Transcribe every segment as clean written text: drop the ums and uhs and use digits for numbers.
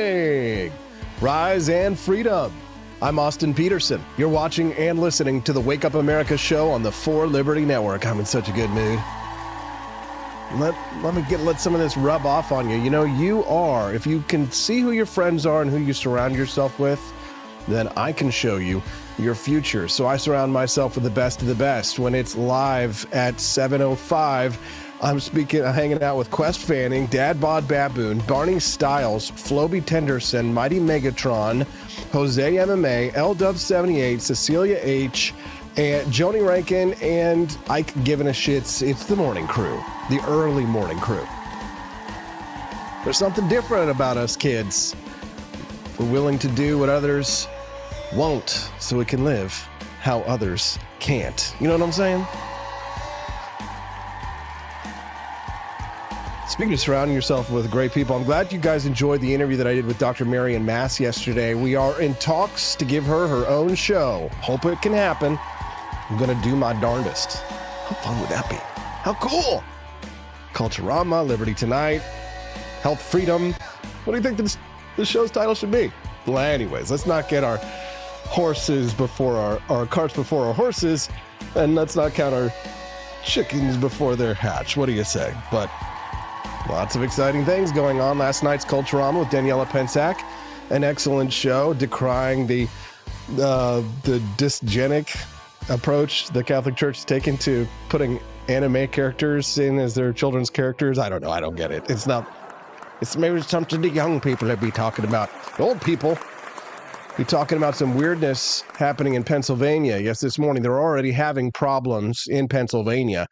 morning. Rise and freedom. I'm Austin Peterson. You're watching and listening to the Wake Up America show on the For Liberty Network. I'm in such a good mood. Let some of this rub off on you. You know, you are, if you can see who your friends are and who you surround yourself with, then I can show you your future. So I surround myself with the best of the best. When it's live at 7:05, I'm hanging out with Quest Fanning, Dad Bod Baboon, Barney Styles, Floby Tenderson, Mighty Megatron, Jose MMA, LW78, Cecilia H, and Joni Rankin, and Ike Giving a Shits. It's the morning crew, the early morning crew. There's something different about us kids. We're willing to do what others won't so we can live how others can't. You know what I'm saying? Speaking of surrounding yourself with great people, I'm glad you guys enjoyed the interview that I did with Dr. Marian Mass yesterday. We are in talks to give her her own show. Hope it can happen. I'm going to do my darndest. How fun would that be? How cool! Culturama, Liberty Tonight, Health Freedom. What do you think this show's title should be? Well, anyways, let's not get our horses before our carts before our horses, and let's not count our chickens before they're hatched. What do you say? But lots of exciting things going on. Last night's Culturama with Daniela Pensac, an excellent show decrying the dysgenic approach the Catholic Church has taken to putting anime characters in as their children's characters. I don't know. I don't get it. It's maybe something the young people would be talking about. The old people be talking about some weirdness happening in Pennsylvania. Yes, this morning they're already having problems in Pennsylvania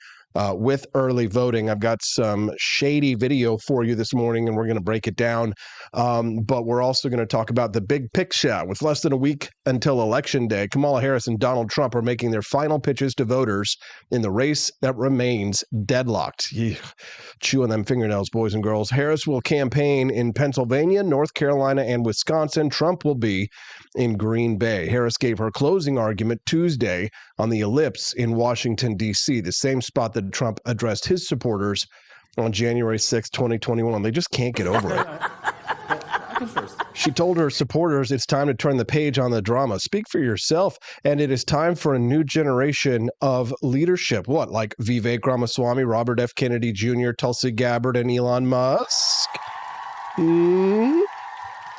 with early voting. I've got some shady video for you this morning, and we're going to break it down. But we're also going to talk about the big picture. With less than a week until Election Day, Kamala Harris and Donald Trump are making their final pitches to voters in the race that remains deadlocked. Chew on them fingernails, boys and girls. Harris will campaign in Pennsylvania, North Carolina, and Wisconsin. Trump will be in Green Bay. Harris gave her closing argument Tuesday on the Ellipse in Washington, D.C., the same spot that Trump addressed his supporters on January 6, 2021. They just can't get over it. She told her supporters it's time to turn the page on the drama. Speak for yourself, and it is time for a new generation of leadership. What, like Vivek Ramaswamy, Robert F. Kennedy Jr., Tulsi Gabbard, and Elon Musk?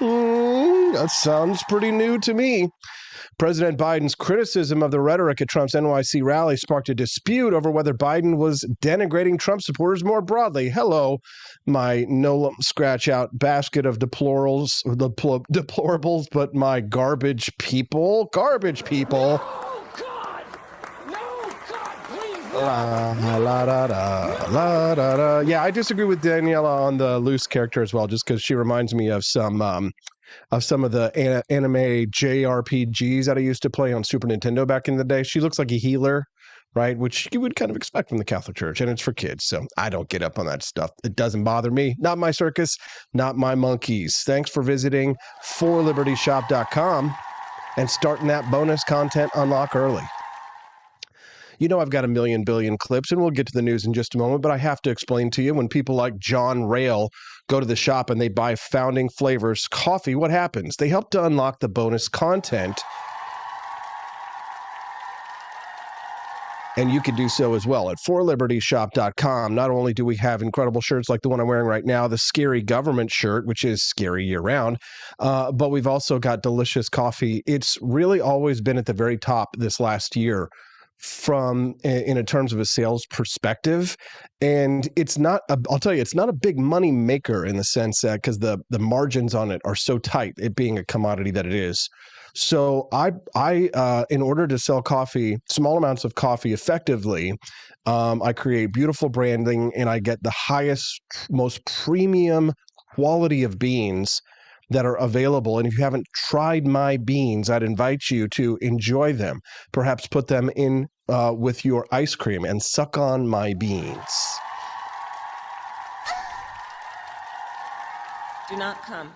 That sounds pretty new to me. President Biden's criticism of the rhetoric at Trump's NYC rally sparked a dispute over whether Biden was denigrating Trump supporters more broadly. Hello, my no scratch out basket of deplorables, but my garbage people. Garbage people. No, God! No, God, please! Yeah, I disagree with Daniela on the loose character as well, just because she reminds me of some of the anime JRPGs that I used to play on Super Nintendo back in the day. She looks like a healer, right? Which you would kind of expect from the Catholic Church, and it's for kids. So I don't get up on that stuff. It doesn't bother me. Not my circus, not my monkeys. Thanks for visiting forlibertyshop.com and starting that bonus content unlock early. You know, I've got a million billion clips, and we'll get to the news in just a moment, but I have to explain to you, when people like John Rail go to the shop and they buy Founding Flavors coffee, what happens? They help to unlock the bonus content, and you can do so as well at forlibertyshop.com. Not only do we have incredible shirts like the one I'm wearing right now, the Scary Government shirt, which is scary year-round, but we've also got delicious coffee. It's really always been at the very top this last year in terms of a sales perspective. And it's not, I'll tell you, it's not a big money maker in the sense that, because the margins on it are so tight, it being a commodity that it is. So I in order to sell coffee, small amounts of coffee effectively, I create beautiful branding, and I get the highest, most premium quality of beans that are available. And if you haven't tried my beans, I'd invite you to enjoy them. Perhaps put them in with your ice cream and suck on my beans. Do not come.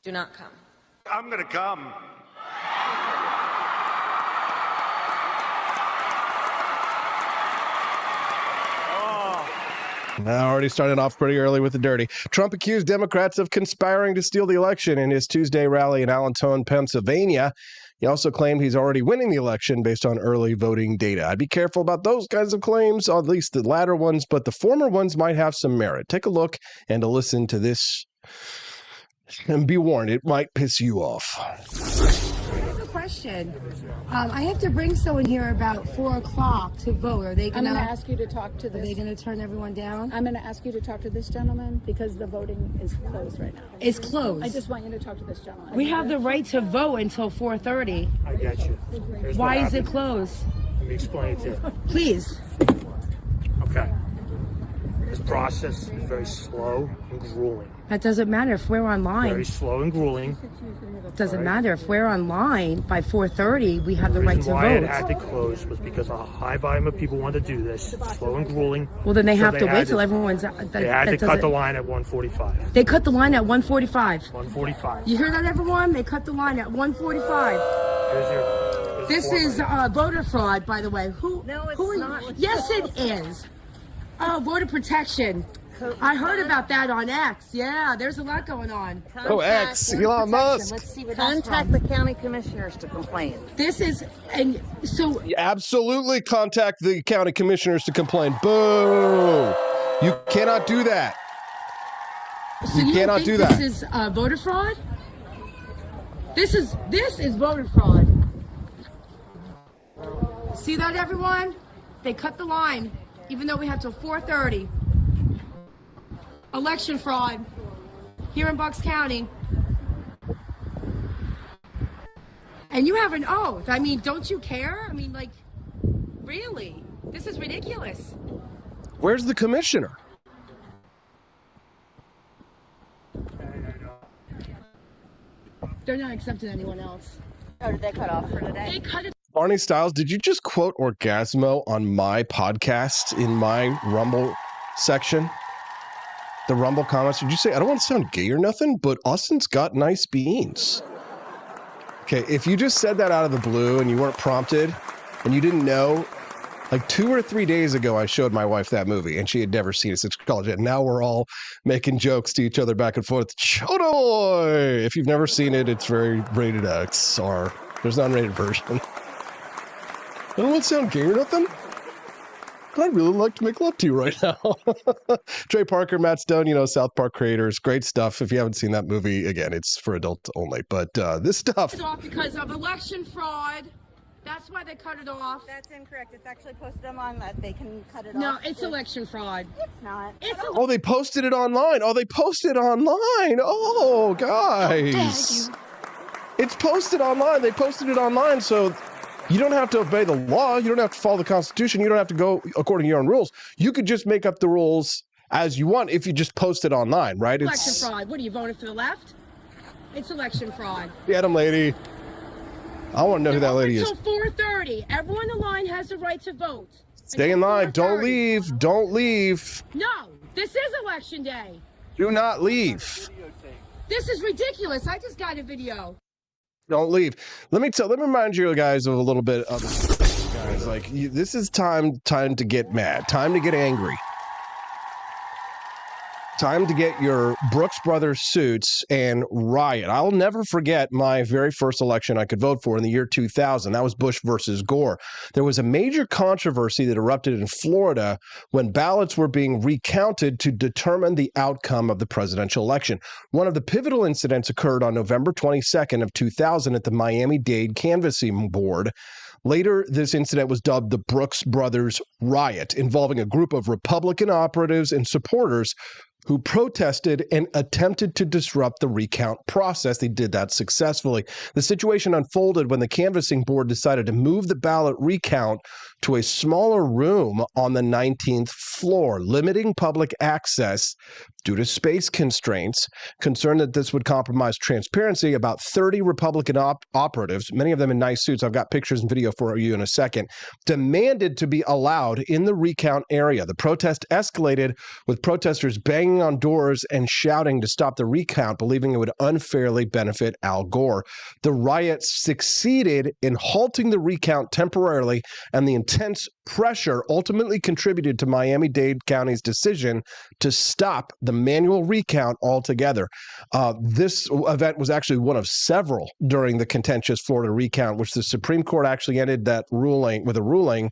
Do not come. I'm gonna come. Already started off pretty early with the dirty. Trump accused Democrats of conspiring to steal the election in his Tuesday rally in Allentown, Pennsylvania. He also claimed he's already winning the election based on early voting data. I'd be careful about those kinds of claims, at least the latter ones, but the former ones might have some merit. Take a look and listen to this. And be warned, it might piss you off. I have a question. I have to bring someone here about 4 o'clock to vote. Are they I'm going to ask you to talk to Are they this. going to turn everyone down? I'm going to ask you to talk to this gentleman because the voting is closed right now. It's closed. I just want you to talk to this gentleman. We have the right to vote until 4:30. I get you. Here's Why what is it happened. closed? Let me explain it to you. Please. Okay. This process is very slow and grueling. That doesn't matter if we're Very online. slow and grueling. Doesn't matter if we're online by 4:30. We have the The right reason to why it vote. had to close was because a high volume of people wanted to do this. Slow and grueling. Well, then they So have to had wait till everyone's. They had to cut the line at 1:45. They cut the line at 1:45. 1:45. You hear that, everyone? They cut the line at 1:45. Here's This the is format. voter fraud, by the way. No, it's who not. Yes, it is. Oh, voter protection. I heard about that on X. Yeah, there's a lot going on. Oh, X, Elon Musk. Let's see what that's Contact from. the county commissioners to complain. This is, and so Absolutely contact the county commissioners to complain. Boo! You cannot do that. You cannot think do that. This is voter fraud. This is voter fraud. See that, everyone? They cut the line, even though we have till 4:30. Election fraud here in Bucks County. And you have an oath. I mean, don't you care? I mean, like, really? This is ridiculous. Where's the commissioner? They're not accepting anyone else. Oh, did they cut off for today? They cut it. Barney Styles, did you just quote Orgasmo on my podcast in my Rumble section? The Rumble comments. Did you say, I don't want to sound gay or nothing, but Austin's got nice beans? Okay, if you just said that out of the blue and you weren't prompted and you didn't know, like 2 or 3 days ago, I showed my wife that movie and she had never seen it since college. And now we're all making jokes to each other back and forth. Chodoy! If you've never seen it, it's very rated X, or there's an unrated version. I don't want to sound gay or nothing, but I'd really like to make love to you right now. Trey Parker, Matt Stone, South Park creators. Great stuff. If you haven't seen that movie, again, it's for adults only. But this stuff. It's off because of election fraud. That's why they cut it off. That's incorrect. It's actually posted online that they can cut it No, off. it's election fraud. It's not. It's Oh, they posted it online. Oh, guys. It's posted online. They posted it online, so you don't have to obey the law. You don't have to follow the Constitution. You don't have to go according to your own rules. You could just make up the rules as you want if you just post it online, right? election fraud. What are you voting for the left? It's election fraud. Get him, lady. I want to know who that lady is. Until 4:30. Everyone in the line has the right to vote. Stay in Until line. Don't 4:30. leave. Don't leave. No, this is election day. Do not leave. This is ridiculous. I just got a video. Don't leave. Let me remind you guys of a little bit of guys. This is time to get mad. Time to get angry. Time to get your Brooks Brothers suits and riot. I'll never forget my very first election I could vote for in the year 2000. That was Bush versus Gore. There was a major controversy that erupted in Florida when ballots were being recounted to determine the outcome of the presidential election. One of the pivotal incidents occurred on November 22nd of 2000 at the Miami-Dade Canvassing Board. Later, this incident was dubbed the Brooks Brothers Riot, involving a group of Republican operatives and supporters who protested and attempted to disrupt the recount process. They did that successfully. The situation unfolded when the canvassing board decided to move the ballot recount to a smaller room on the 19th floor, limiting public access Due to space constraints, concerned that this would compromise transparency, about 30 Republican operatives, many of them in nice suits, I've got pictures and video for you in a second, demanded to be allowed in the recount area. The protest escalated with protesters banging on doors and shouting to stop the recount, believing it would unfairly benefit Al Gore. The riots succeeded in halting the recount temporarily, and the intense pressure ultimately contributed to Miami-Dade County's decision to stop the manual recount altogether. This event was actually one of several during the contentious Florida recount, which the Supreme Court actually ended that ruling with a ruling,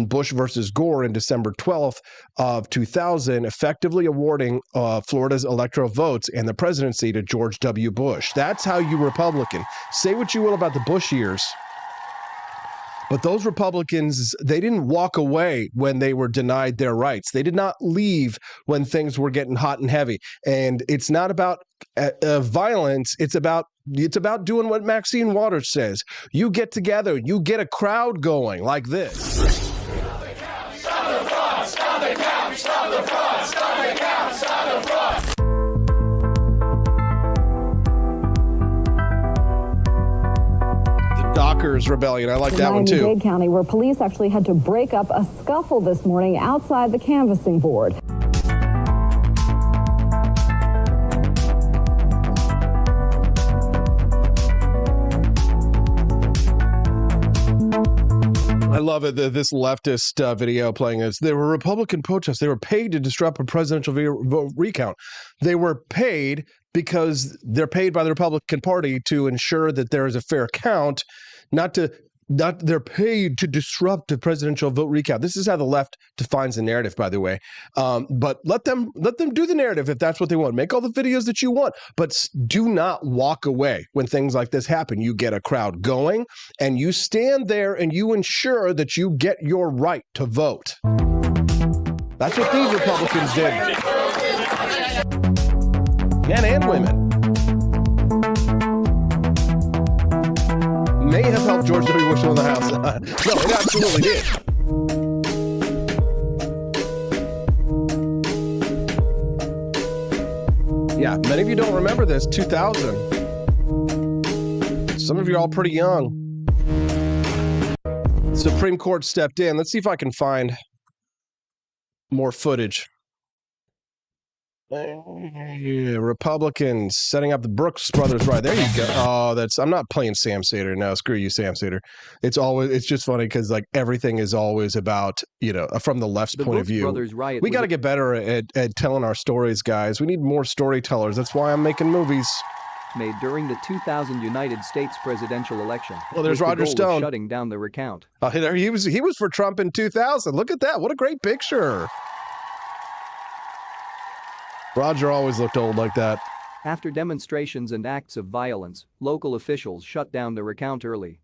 Bush versus Gore, in December 12th of 2000, effectively awarding Florida's electoral votes and the presidency to George W. Bush. That's how you Republican. Say what you will about the Bush years, but those Republicans, they didn't walk away when they were denied their rights. They did not leave when things were getting hot and heavy. And it's not about violence. It's about doing what Maxine Waters says. You get together, you get a crowd going like this. Stop the count, stop the fraud, stop the count, stop the fraud, stop the count, stop the fraud. Dockers Rebellion. I like that one too. Miami-Dade County, where police actually had to break up a scuffle this morning outside the canvassing board. I love it. This leftist video playing this. They were Republican protests. They were paid to disrupt a presidential vote recount. They were paid because they're paid by the Republican Party to ensure that there is a fair count, they're paid to disrupt the presidential vote recount. This is how the left defines the narrative, by the way. But let them do the narrative if that's what they want. Make all the videos that you want, but do not walk away when things like this happen. You get a crowd going, and you stand there and you ensure that you get your right to vote. That's what these Republicans did. Men and women. May have helped George W. Bush win the House. No, it absolutely did. Yeah, many of you don't remember this. 2000. Some of you are all pretty young. Supreme Court stepped in. Let's see if I can find more footage. Republicans setting up the Brothers Riot. There you go. Oh, I'm not playing Sam Sater. No, screw you, Sam Sater. It's just funny because like everything is always about, from the left's point of view. Brothers Riot we got to get better at telling our stories, guys. We need more storytellers. That's why I'm making movies. Made during the 2000 United States presidential election. Well, there's Roger Stone shutting down the recount. He was for Trump in 2000. Look at that. What a great picture. Roger always looked old like that. After demonstrations and acts of violence, local officials shut down the recount early.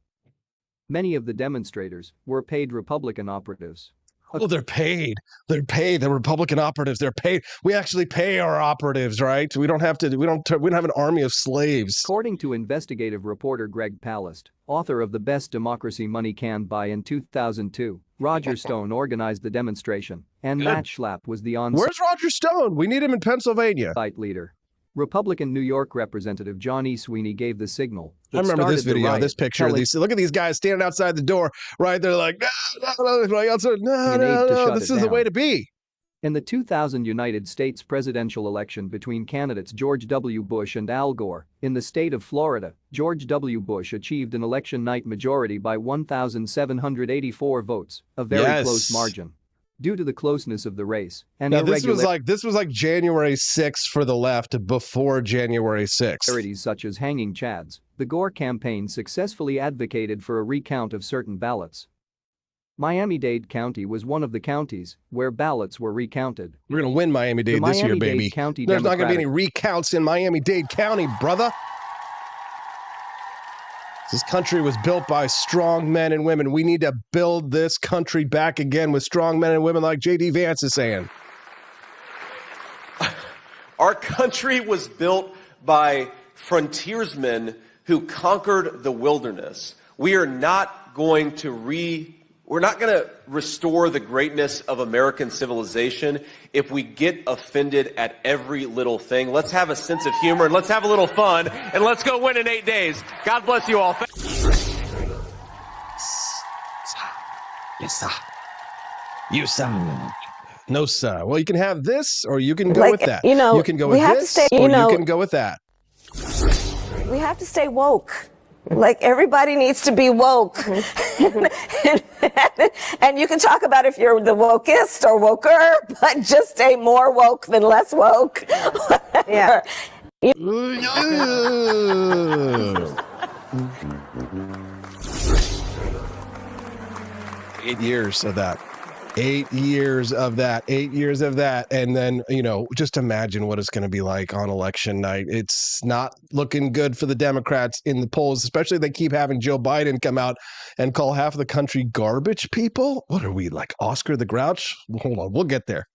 Many of the demonstrators were paid Republican operatives. Oh, they're paid. They're paid. The Republican operatives, they're paid. We actually pay our operatives, right? We don't have an army of slaves. According to investigative reporter Greg Palast, author of The Best Democracy Money Can Buy in 2002, Roger Stone organized the demonstration, and Matt Schlapp was the on-site. Where's Roger Stone? We need him in Pennsylvania. Leader. Republican New York Representative John E. Sweeney gave the signal. I remember this video, this picture. Look at these guys standing outside the door, right? They're like, no, this is the way to be. In the 2000 United States presidential election between candidates George W. Bush and Al Gore, in the state of Florida, George W. Bush achieved an election night majority by 1,784 votes, a very close margin. Due to the closeness of the race and this was like January 6th for the left before January 6th. Such as hanging chads, the Gore campaign successfully advocated for a recount of certain ballots. Miami-Dade County was one of the counties where ballots were recounted. We're going to win Miami-Dade this year, baby. There's not going to be any recounts in Miami-Dade County, brother. This country was built by strong men and women. We need to build this country back again with strong men and women like J.D. Vance is saying. Our country was built by frontiersmen who conquered the wilderness. We are not going to We're not going to restore the greatness of American civilization if we get offended at every little thing. Let's have a sense of humor and let's have a little fun and let's go win in 8 days. God bless you all. Yes, sir. You, sir. No, sir. Well, you can have this or you can go with that. You know, you can go we with have this to stay, or you know, you can go with that. We have to stay woke. Like, everybody needs to be woke. And you can talk about if you're the wokest or woker, but just stay more woke than less woke. Yeah. 8 years of that. 8 years of that. 8 years of that. And then, you know, just imagine what it's going to be like on election night. It's not looking good for the Democrats in the polls, especially they keep having Joe Biden come out and call half of the country garbage people. What are we, like Oscar the Grouch? Hold on, we'll get there.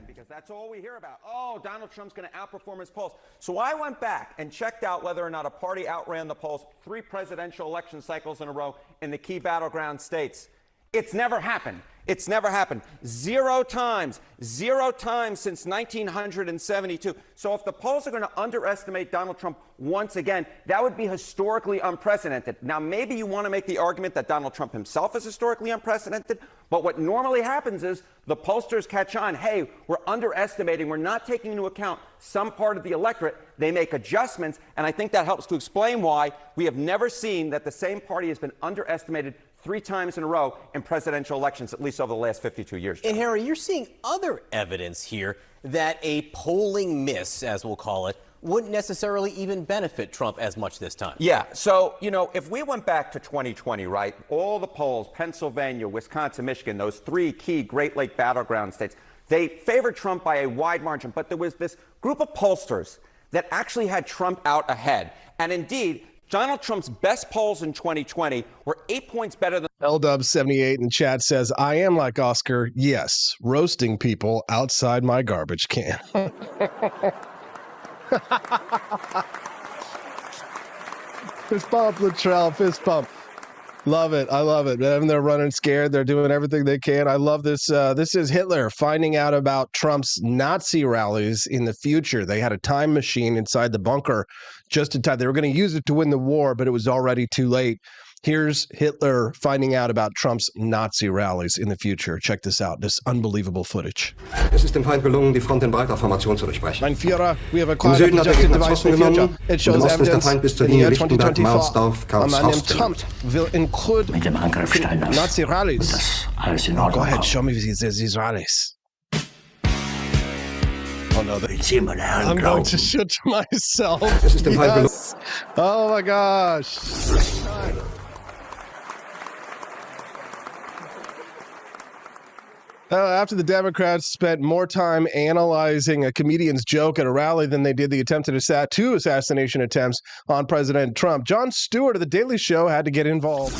Because that's all we hear about. Oh, Donald Trump's going to outperform his polls. So I went back and checked out whether or not a party outran the polls 3 presidential election cycles in a row in the key battleground states. It's never happened. It's never happened. 0 times since 1972. So if the polls are going to underestimate Donald Trump once again, that would be historically unprecedented. Now, maybe you want to make the argument that Donald Trump himself is historically unprecedented, but what normally happens is the pollsters catch on. Hey, we're underestimating. We're not taking into account some part of the electorate. They make adjustments, and I think that helps to explain why we have never seen that the same party has been underestimated 3 times in a row in presidential elections, at least over the last 52 years. And Harry, you're seeing other evidence here that a polling miss, as we'll call it, wouldn't necessarily even benefit Trump as much this time. Yeah. So, you know, if we went back to 2020, right, all the polls, Pennsylvania, Wisconsin, Michigan, those 3 key Great Lake battleground states, they favored Trump by a wide margin. But there was this group of pollsters that actually had Trump out ahead. And indeed, Donald Trump's best polls in 2020 were 8 points better than LW78 in chat says, I am like Oscar, yes, roasting people outside my garbage can. Fist bump, Latrell, fist bump. Love it. I love it. And they're running scared. They're doing everything they can. I love this. This is Hitler finding out about Trump's Nazi rallies in the future. They had a time machine inside the bunker just in time. They were going to use it to win the war, but it was already too late. Here's Hitler finding out about Trump's Nazi rallies in the future. Check this out. This unbelievable footage. Es ist dem Feind gelungen, die Front in breiter Formation zu durchbrechen. Mein Führer, we have a Im Süden hat er sich nach Osten genommen. Im Osten ist der Feind bis zur Linie Lichtenberg, Marsdorf, Karlshaus Trump will include mit dem Angriff Steiners Nazi rallies. Das alles in Ordnung. Go ahead, show me these rallies. Oh no, I'm going to shoot myself. Yes. Oh my gosh. After the Democrats spent more time analyzing a comedian's joke at a rally than they did the attempted 2 assassination attempts on President Trump, Jon Stewart of The Daily Show had to get involved.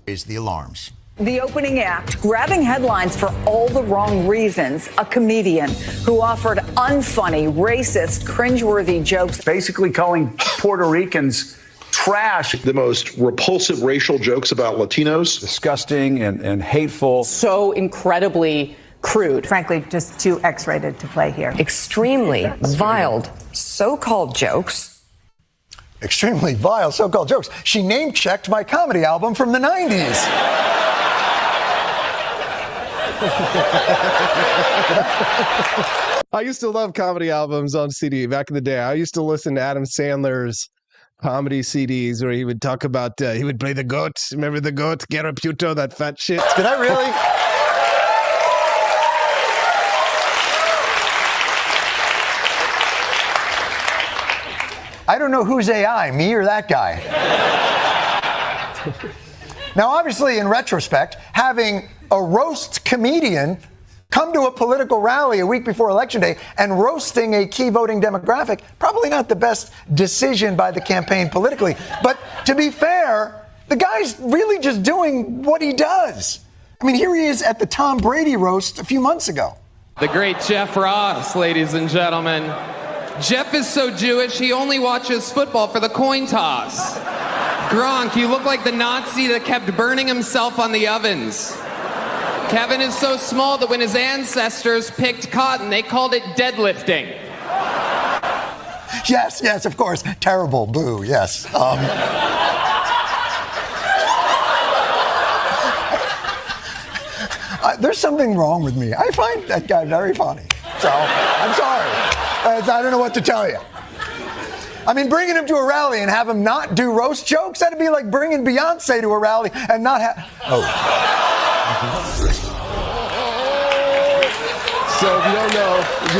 Raise the alarms. The opening act, grabbing headlines for all the wrong reasons. A comedian who offered unfunny, racist, cringeworthy jokes. Basically calling Puerto Ricans trash. The most repulsive racial jokes about Latinos. Disgusting and hateful. So incredibly crude. Frankly, just too X-rated to play here. Extremely vile so-called jokes. Extremely vile so-called jokes. She name-checked my comedy album from the 90s. I used to love comedy albums on CD back in the day. I used to listen to Adam Sandler's comedy CDs where he would talk about, he would play the goat. Remember the goat? Garaputo, that fat shit. Did I really? I don't know who's AI, me or that guy. Now, obviously, in retrospect, having a roast comedian come to a political rally a week before Election Day and roasting a key voting demographic, probably not the best decision by the campaign politically. But to be fair, the guy's really just doing what he does. I mean, here he is at the Tom Brady roast a few months ago. The great Jeff Ross, ladies and gentlemen. Jeff is so Jewish, he only watches football for the coin toss. Gronk, you look like the Nazi that kept burning himself on the ovens. Kevin is so small that when his ancestors picked cotton, they called it deadlifting. Yes, of course. Terrible. Boo. Yes. There's something wrong with me. I find that guy very funny. So, I'm sorry. I don't know what to tell you. I mean, bringing him to a rally and have him not do roast jokes, that'd be like bringing Beyonce to a rally and not have... Oh. So if you don't know, if you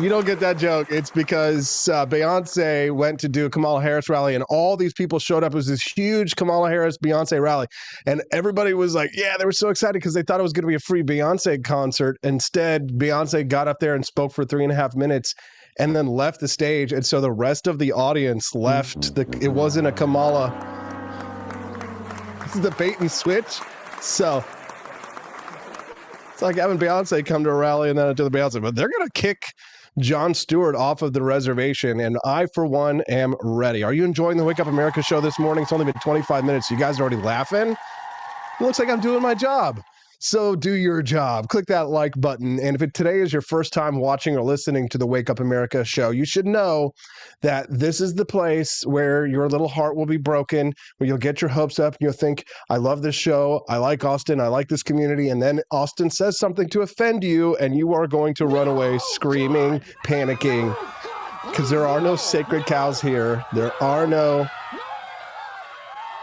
don't get that joke, it's because Beyonce went to do a Kamala Harris rally and all these people showed up. It was this huge Kamala Harris Beyonce rally. And everybody was like, yeah, they were so excited because they thought it was going to be a free Beyonce concert. Instead, Beyonce got up there and spoke for 3.5 minutes and then left the stage. And so the rest of the audience left. It wasn't a Kamala. This is the bait and switch. So it's like having Beyonce come to a rally and then do the Beyonce. But they're going to kick Jon Stewart off of the reservation, and I, for one, am ready. Are you enjoying the Wake Up America show this morning? It's only been 25 minutes. You guys are already laughing? It looks like I'm doing my job. So do your job. Click that like button. And if today is your first time watching or listening to the Wake Up America show, you should know that this is the place where your little heart will be broken, where you'll get your hopes up and you'll think, I love this show. I like Austin. I like this community. And then Austin says something to offend you and you are going to run away screaming, panicking, because there are no sacred cows here. There are no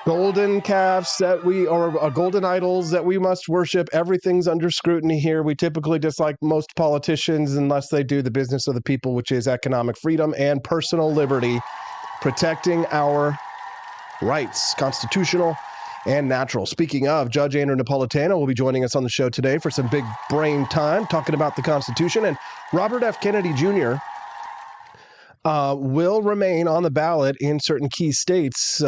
golden calves or golden idols that we must worship. Everything's under scrutiny here. We typically, just like most politicians, unless they do the business of the people, which is economic freedom and personal liberty, protecting our rights, constitutional and natural. Speaking of, Judge Andrew Napolitano will be joining us on the show today for some big brain time, talking about the Constitution. And Robert F. Kennedy Jr. Will remain on the ballot in certain key states.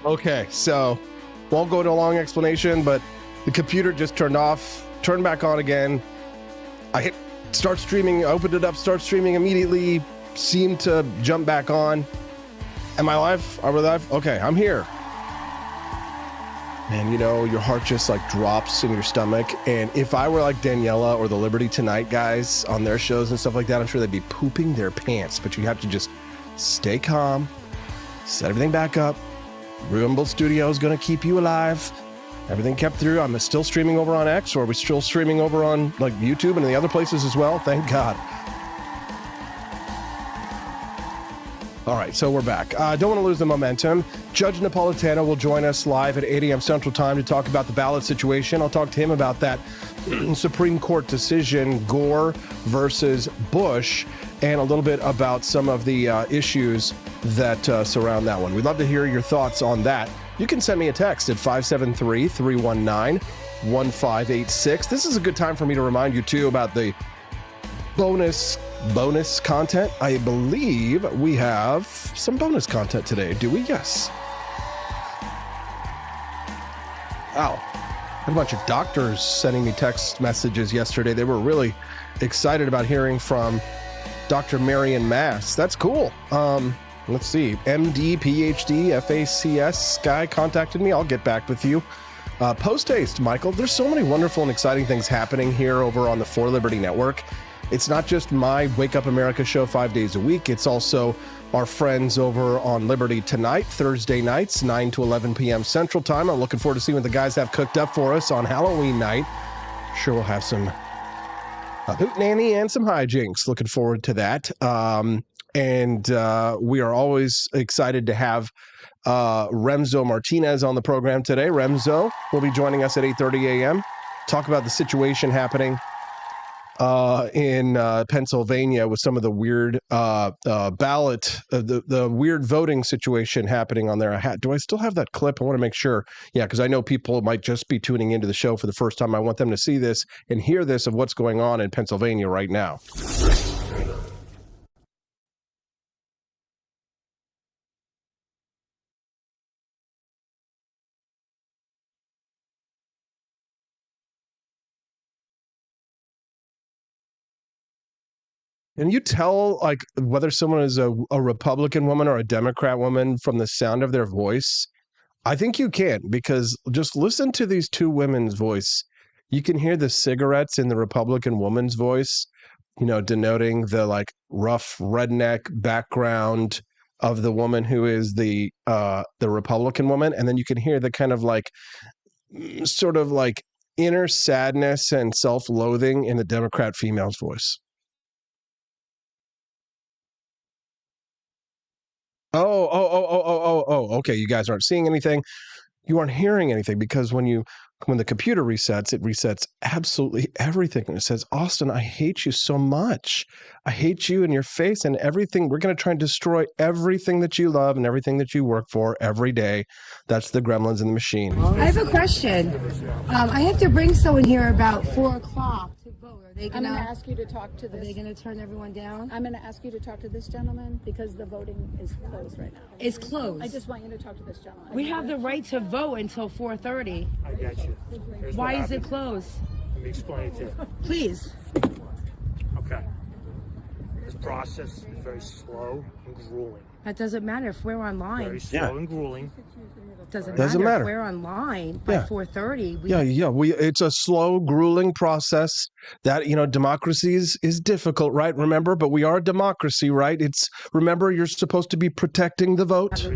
Okay, so won't go to a long explanation, but the computer just turned off, turned back on again. I hit start streaming, opened it up, start streaming immediately, seemed to jump back on. Am I live? Are we live? Okay, I'm here. And you know, your heart just like drops in your stomach. And if I were like Daniela or the Liberty Tonight guys on their shows and stuff like that, I'm sure they'd be pooping their pants. But you have to just stay calm, Set everything back up. Rumble Studio is going to keep you alive. Everything kept through. I'm still streaming over on X, or are we still streaming over on like YouTube and the other places as well? Thank God. All right, so we're back. Don't want to lose the momentum. Judge Napolitano will join us live at 8 a.m. Central Time to talk about the ballot situation. I'll talk to him about that Supreme Court decision, Gore versus Bush, and a little bit about some of the issues that surround that one. We'd love to hear your thoughts on that. You can send me a text at 573-319-1586. This is a good time for me to remind you, too, about the bonus content. I believe we have some bonus content today. Do we? Yes. Wow. I had a bunch of doctors sending me text messages yesterday. They were really excited about hearing from Dr. Marion Mass. That's cool. Let's see. MD, PhD, FACS guy contacted me. I'll get back with you. Post-haste, Michael. There's so many wonderful and exciting things happening here over on the For Liberty Network. It's not just my Wake Up America show 5 days a week. It's also our friends over on Liberty Tonight, Thursday nights, 9 to 11 p.m. Central Time. I'm looking forward to seeing what the guys have cooked up for us on Halloween night. Sure we'll have some hootenanny and some hijinks. Looking forward to that. And we are always excited to have Remzo Martinez on the program today. Remzo will be joining us at 8:30 a.m. Talk about the situation happening in Pennsylvania with some of the weird ballot, the weird voting situation happening on there. Do I still have that clip? I want to make sure. Yeah, because I know people might just be tuning into the show for the first time. I want them to see this and hear this of what's going on in Pennsylvania right now. Can you tell, like, whether someone is a Republican woman or a Democrat woman from the sound of their voice? I think you can, because just listen to these two women's voice. You can hear the cigarettes in the Republican woman's voice, you know, denoting the, like, rough redneck background of the woman who is the Republican woman. And then you can hear the kind of, like, sort of, like, inner sadness and self-loathing in the Democrat female's voice. Oh, okay. You guys aren't seeing anything. You aren't hearing anything because when the computer resets, it resets absolutely everything. And it says, Austin, I hate you so much. I hate you and your face and everything. We're going to try and destroy everything that you love and everything that you work for every day. That's the gremlins in the machine. I have a question. I have to bring someone here about 4 o'clock to vote. I'm going to ask you to talk to this. Are they going to turn everyone down? I'm going to ask you to talk to this gentleman because the voting is closed right now. It's closed. I just want you to talk to this gentleman. We have the right to vote until 4:30. I get you. Why is it closed? Let me explain it to you. Please. Okay. This process is very slow and grueling. That doesn't matter if we're online. Very slow and grueling. Doesn't matter if we're online by 4:30. It's a slow, grueling process that, you know, democracy is difficult, right? Remember, but we are a democracy, right? Remember, you're supposed to be protecting the vote.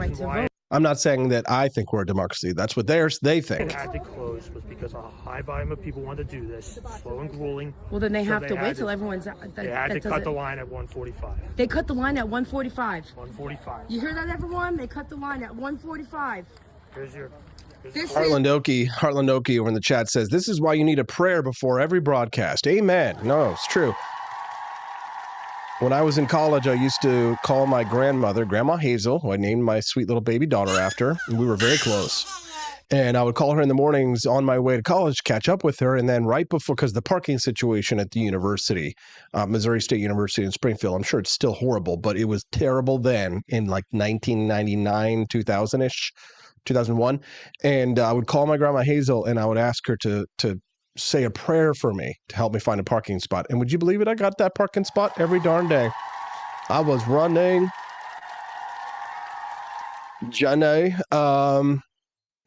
I'm not saying that I think we're a democracy. That's what they think. It had to close was because a high volume of people wanted to do this. Slow and grueling. Well, then they have to wait till everyone's. They had to cut the line at 1:45. They cut the line at 1:45. 1:45. You hear that, everyone? They cut the line at 1:45. Heartland Okie over in the chat says, this is why you need a prayer before every broadcast. Amen. No, it's true. When I was in college, I used to call my grandmother, Grandma Hazel, who I named my sweet little baby daughter after, and we were very close. And I would call her in the mornings on my way to college, catch up with her, and then right before, because the parking situation at the university, Missouri State University in Springfield, I'm sure it's still horrible, but it was terrible then in like 1999, 2000-ish. 2001, and I would call my Grandma Hazel and I would ask her to say a prayer for me to help me find a parking spot. And would you believe it? I got that parking spot every darn day. I was running. Jenny,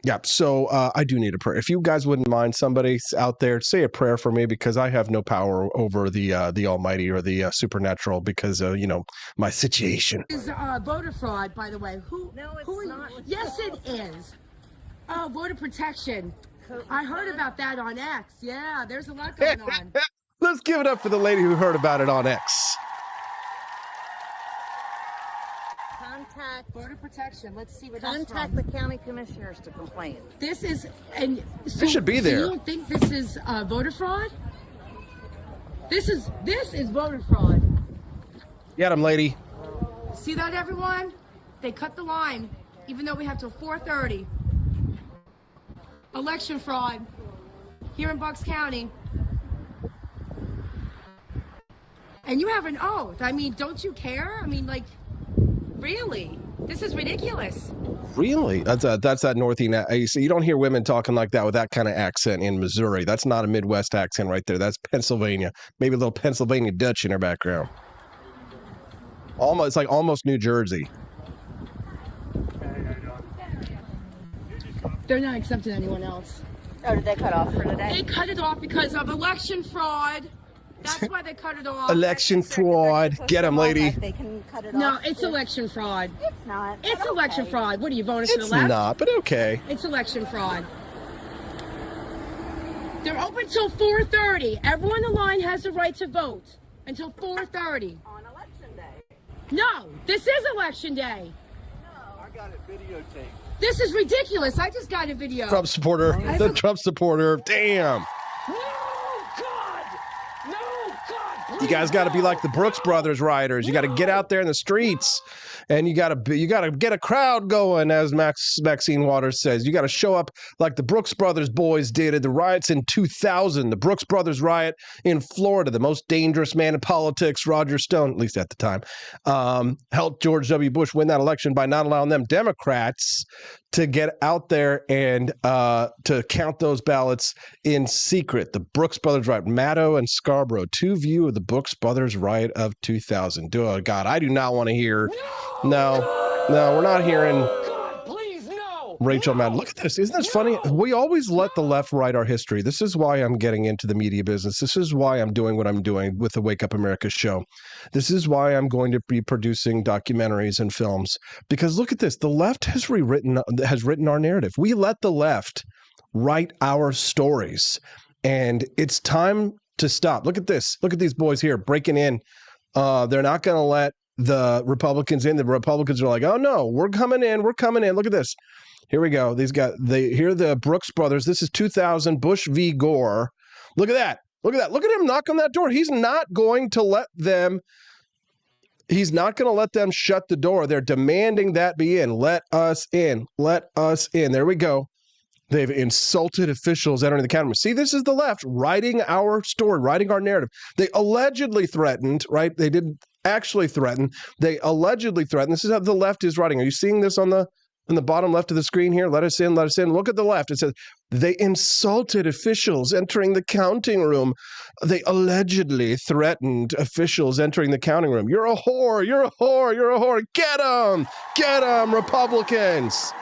Yeah, so I do need a prayer. If you guys wouldn't mind, somebody out there, say a prayer for me, because I have no power over the Almighty or the supernatural because my situation. Is voter fraud, by the way. Who is not? Yes, it is. Oh, voter protection. I heard about that on X. Yeah, there's a lot going on. Let's give it up for the lady who heard about it on X. Contact voter protection. Let's see what Contact the county commissioners to complain. This is, and so, They should be there. So you don't think this is voter fraud? This is voter fraud. Get him, lady. See that, everyone? They cut the line, even though we have till 4:30. Election fraud here in Bucks County. And you have an oath. I mean, don't you care? I mean, like, really? This is ridiculous. Really? That's that Northeast. You don't hear women talking like that with that kind of accent in Missouri. That's not a Midwest accent right there. That's Pennsylvania. Maybe a little Pennsylvania Dutch in her background. Almost like almost New Jersey. They're not accepting anyone else. Oh, did they cut off for today? They cut it off because of election fraud. That's why they cut it off. Election fraud. Get him, lady. They can cut it No, off. it's election fraud. It's not. It's but election okay. fraud. What are you voting for the It's left? not, but okay. It's election fraud. They're open till 4:30. Everyone in the line has the right to vote until 4:30. On election day. No, this is election day. No. I got it videotaped. This is ridiculous. I just got a video. Trump supporter. The Trump supporter. Damn. You guys got to be like the Brooks Brothers rioters. You got to get out there in the streets, and you got to get a crowd going, as Maxine Waters says. You got to show up like the Brooks Brothers boys did at the riots in 2000. The Brooks Brothers riot in Florida, the most dangerous man in politics, Roger Stone, at least at the time, helped George W. Bush win that election by not allowing them Democrats to get out there and to count those ballots in secret. The Brooks Brothers riot, Maddow and Scarborough, two view of the Brooks Brothers riot of 2000. Oh, God, I do not want to hear. No, we're not hearing. Rachel Maddow. Look at this. Isn't this funny? We always let the left write our history. This is why I'm getting into the media business. This is why I'm doing what I'm doing with the Wake Up America show. This is why I'm going to be producing documentaries and films. Because look at this. The left has written our narrative. We let the left write our stories. And it's time to stop. Look at this. Look at these boys here breaking in. They're not going to let the Republicans in. The Republicans are like, oh, no, we're coming in. We're coming in. Look at this. Here we go. Here are the Brooks Brothers. This is 2000 Bush v. Gore. Look at that. Look at that. Look at him knock on that door. He's not going to let them shut the door. They're demanding that be in. Let us in. Let us in. There we go. They've insulted officials entering the county room. See, this is the left writing our story, writing our narrative. They allegedly threatened, right? They didn't actually threaten. They allegedly threatened. This is how the left is writing. Are you seeing this on the bottom left of the screen here? Let us in, let us in. Look at the left. It says, they insulted officials entering the counting room. They allegedly threatened officials entering the counting room. You're a whore. You're a whore. You're a whore. Get them. Get them, Republicans.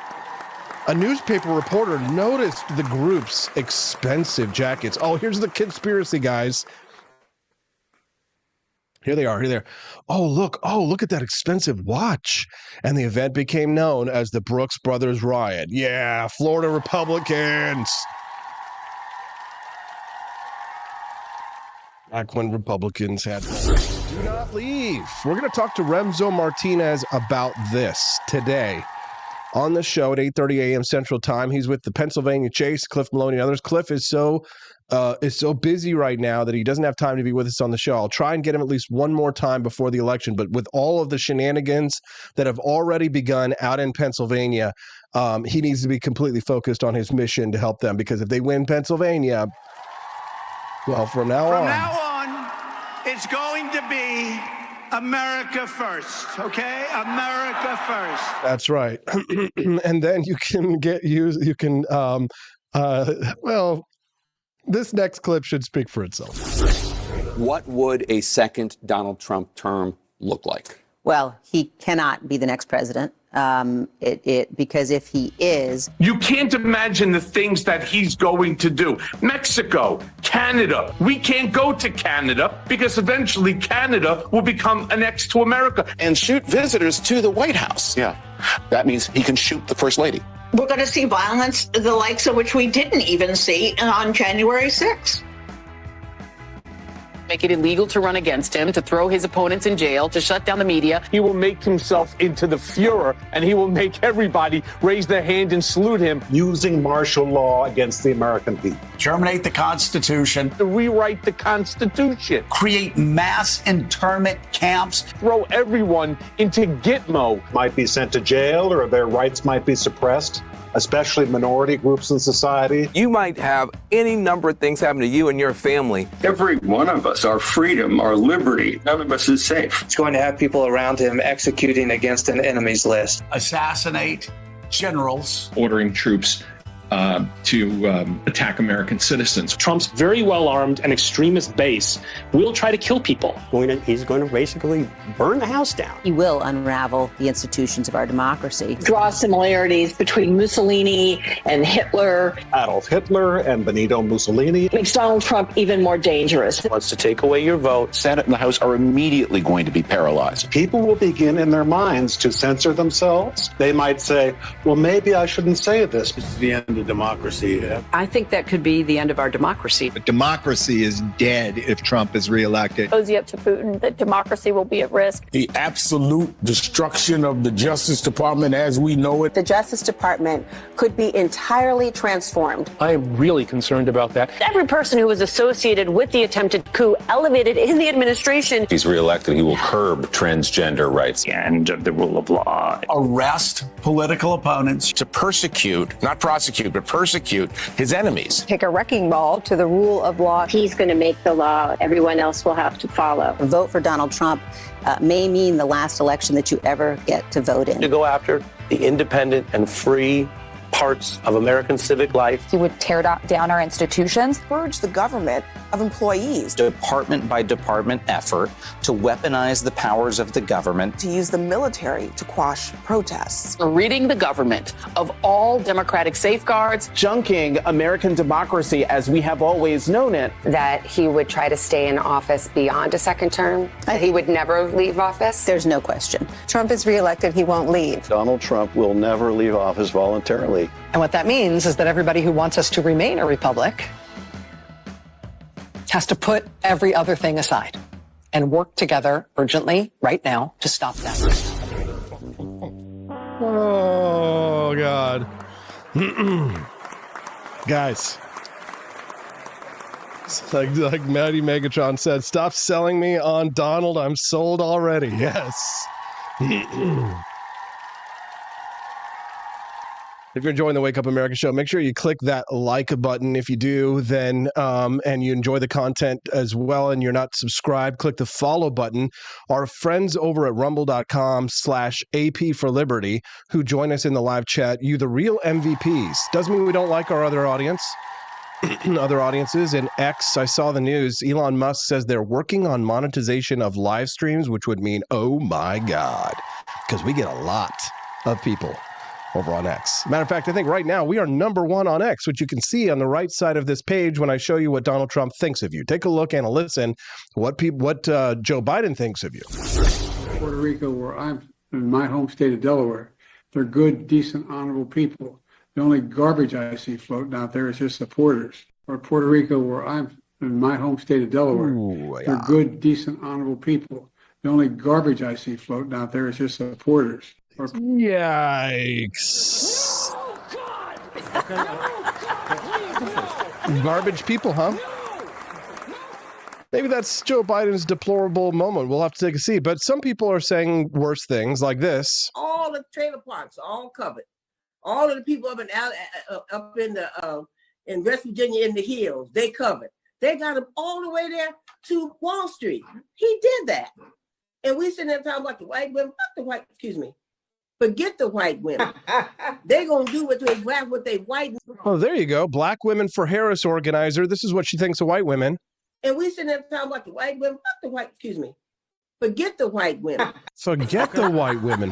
A newspaper reporter noticed the group's expensive jackets. Oh, here's the conspiracy, guys. Here they are. Here they are. Oh, look at that expensive watch. And the event became known as the Brooks Brothers Riot. Yeah, Florida Republicans. Back when Republicans had do not leave. We're going to talk to Remzo Martinez about this today on the show at 8:30 a.m. Central Time. He's with the Pennsylvania Chase, Cliff Maloney and others. Cliff is so busy right now that he doesn't have time to be with us on the show. I'll try and get him at least one more time before the election. But with all of the shenanigans that have already begun out in Pennsylvania, he needs to be completely focused on his mission to help them. Because if they win Pennsylvania, well, from now on, it's going to be America first, okay? America first. That's right. And then this next clip should speak for itself. What would a second Donald Trump term look like? Well, he cannot be the next president. Because if he is, you can't imagine the things that he's going to do. Mexico, Canada. We can't go to Canada because eventually Canada will become annexed to America. And shoot visitors to the White House. Yeah, that means he can shoot the First Lady. We're going to see violence, the likes of which we didn't even see on January 6th. Make it illegal to run against him, to throw his opponents in jail, to shut down the media. He will make himself into the Fuhrer, and he will make everybody raise their hand and salute him. Using martial law against the American people. Terminate the Constitution. To rewrite the Constitution. Create mass internment camps. Throw everyone into Gitmo. Might be sent to jail, or their rights might be suppressed, especially minority groups in society. You might have any number of things happen to you and your family. Every one of us, our freedom, our liberty, none of us is safe. It's going to have people around him executing against an enemy's list. Assassinate generals. Ordering troops to attack American citizens. Trump's very well-armed and extremist base will try to kill people. He's going to basically burn the house down. he will unravel the institutions of our democracy. Draw similarities between Mussolini and Hitler. Adolf Hitler and Benito Mussolini. Makes Donald Trump even more dangerous. Wants to take away your vote. Senate and the House are immediately going to be paralyzed. People will begin in their minds to censor themselves. They might say, well, maybe I shouldn't say this. This is the end of democracy. I think that could be the end of our democracy. But democracy is dead if Trump is reelected. Cozy up to Putin that democracy will be at risk. The absolute destruction of the Justice Department as we know it. The Justice Department could be entirely transformed. I am really concerned about that. Every person who was associated with the attempted coup elevated in the administration. If he's reelected, he will curb transgender rights. The end of the rule of law. Arrest political opponents. To persecute, not prosecute, but persecute his enemies. Take a wrecking ball to the rule of law. He's going to make the law. Everyone else will have to follow. A vote for Donald Trump may mean the last election that you ever get to vote in. To go after the independent and free parts of American civic life. He would tear down our institutions. Purge the government of employees. Department by department effort to weaponize the powers of the government. To use the military to quash protests. Ridding the government of all democratic safeguards. Junking American democracy as we have always known it. That he would try to stay in office beyond a second term. That he would never leave office. There's no question. Trump is reelected, he won't leave. Donald Trump will never leave office voluntarily. And what that means is that everybody who wants us to remain a republic has to put every other thing aside and work together urgently right now to stop that. Oh, God. Guys. It's like Maddie Megatron said, stop selling me on Donald. I'm sold already. Yes. If you're enjoying the Wake Up America show, make sure you click that like button. If you do, then and you enjoy the content as well and you're not subscribed, click the follow button. Our friends over at rumble.com/AP for Liberty who join us in the live chat, you the real MVPs. Doesn't mean we don't like our other audience. Other audiences. In X, I saw the news. Elon Musk says they're working on monetization of live streams, which would mean, oh my God, because we get a lot of people over on X. Matter of fact, I think right now we are #1 on X, which you can see on the right side of this page when I show you what Donald Trump thinks of you. Take a look and a listen to what Joe Biden thinks of you. Puerto Rico, where I'm in my home state of Delaware, they're good, decent, honorable people. The only garbage I see floating out there is just supporters. Or Puerto Rico, where I'm in my home state of Delaware, they're good, decent, honorable people. The only garbage I see floating out there is just supporters. Yikes. Garbage people, huh? Maybe that's Joe Biden's deplorable moment. We'll have to take a seat. But some people are saying worse things like this. All the trailer parks are all covered. All of the people up in West Virginia in the hills, they covered. They got them all the way there to Wall Street. He did that. And we sitting there talking about the white women. Forget the white women. They're going to do what they white. Oh, there you go. Black Women for Harris organizer. This is what she thinks of white women. And we sitting there talking about the white women. Forget the white women. Forget the white women.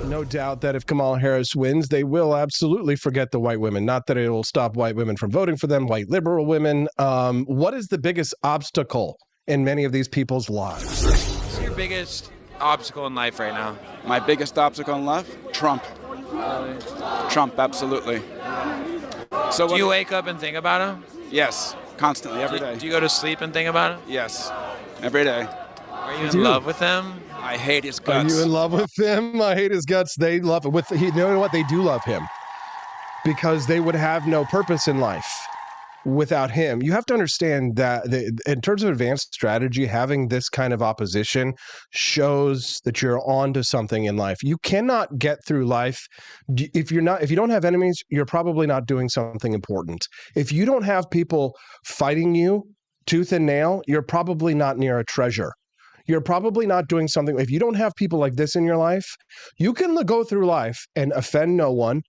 No doubt that if Kamala Harris wins, they will absolutely forget the white women. Not that it will stop white women from voting for them, white liberal women. What is the biggest obstacle in many of these people's lives? What's your biggest obstacle in life right now? My biggest obstacle in life? Trump. Trump, absolutely. So do you wake up and think about him? Yes, constantly, every day. Do you go to sleep and think about him? Yes, every day. Are you in love with him? I hate his guts. Are you in love with him? I hate his guts. They love it. You know what? They do love him because they would have no purpose in life without him. You have to understand that in terms of advanced strategy, having this kind of opposition shows that you're on to something in life. You cannot get through life if you don't have enemies. You're probably not doing something important. If you don't have people fighting you tooth and nail, you're probably not near a treasure. You're probably not doing something. If you don't have people like this in your life, you can go through life and offend no one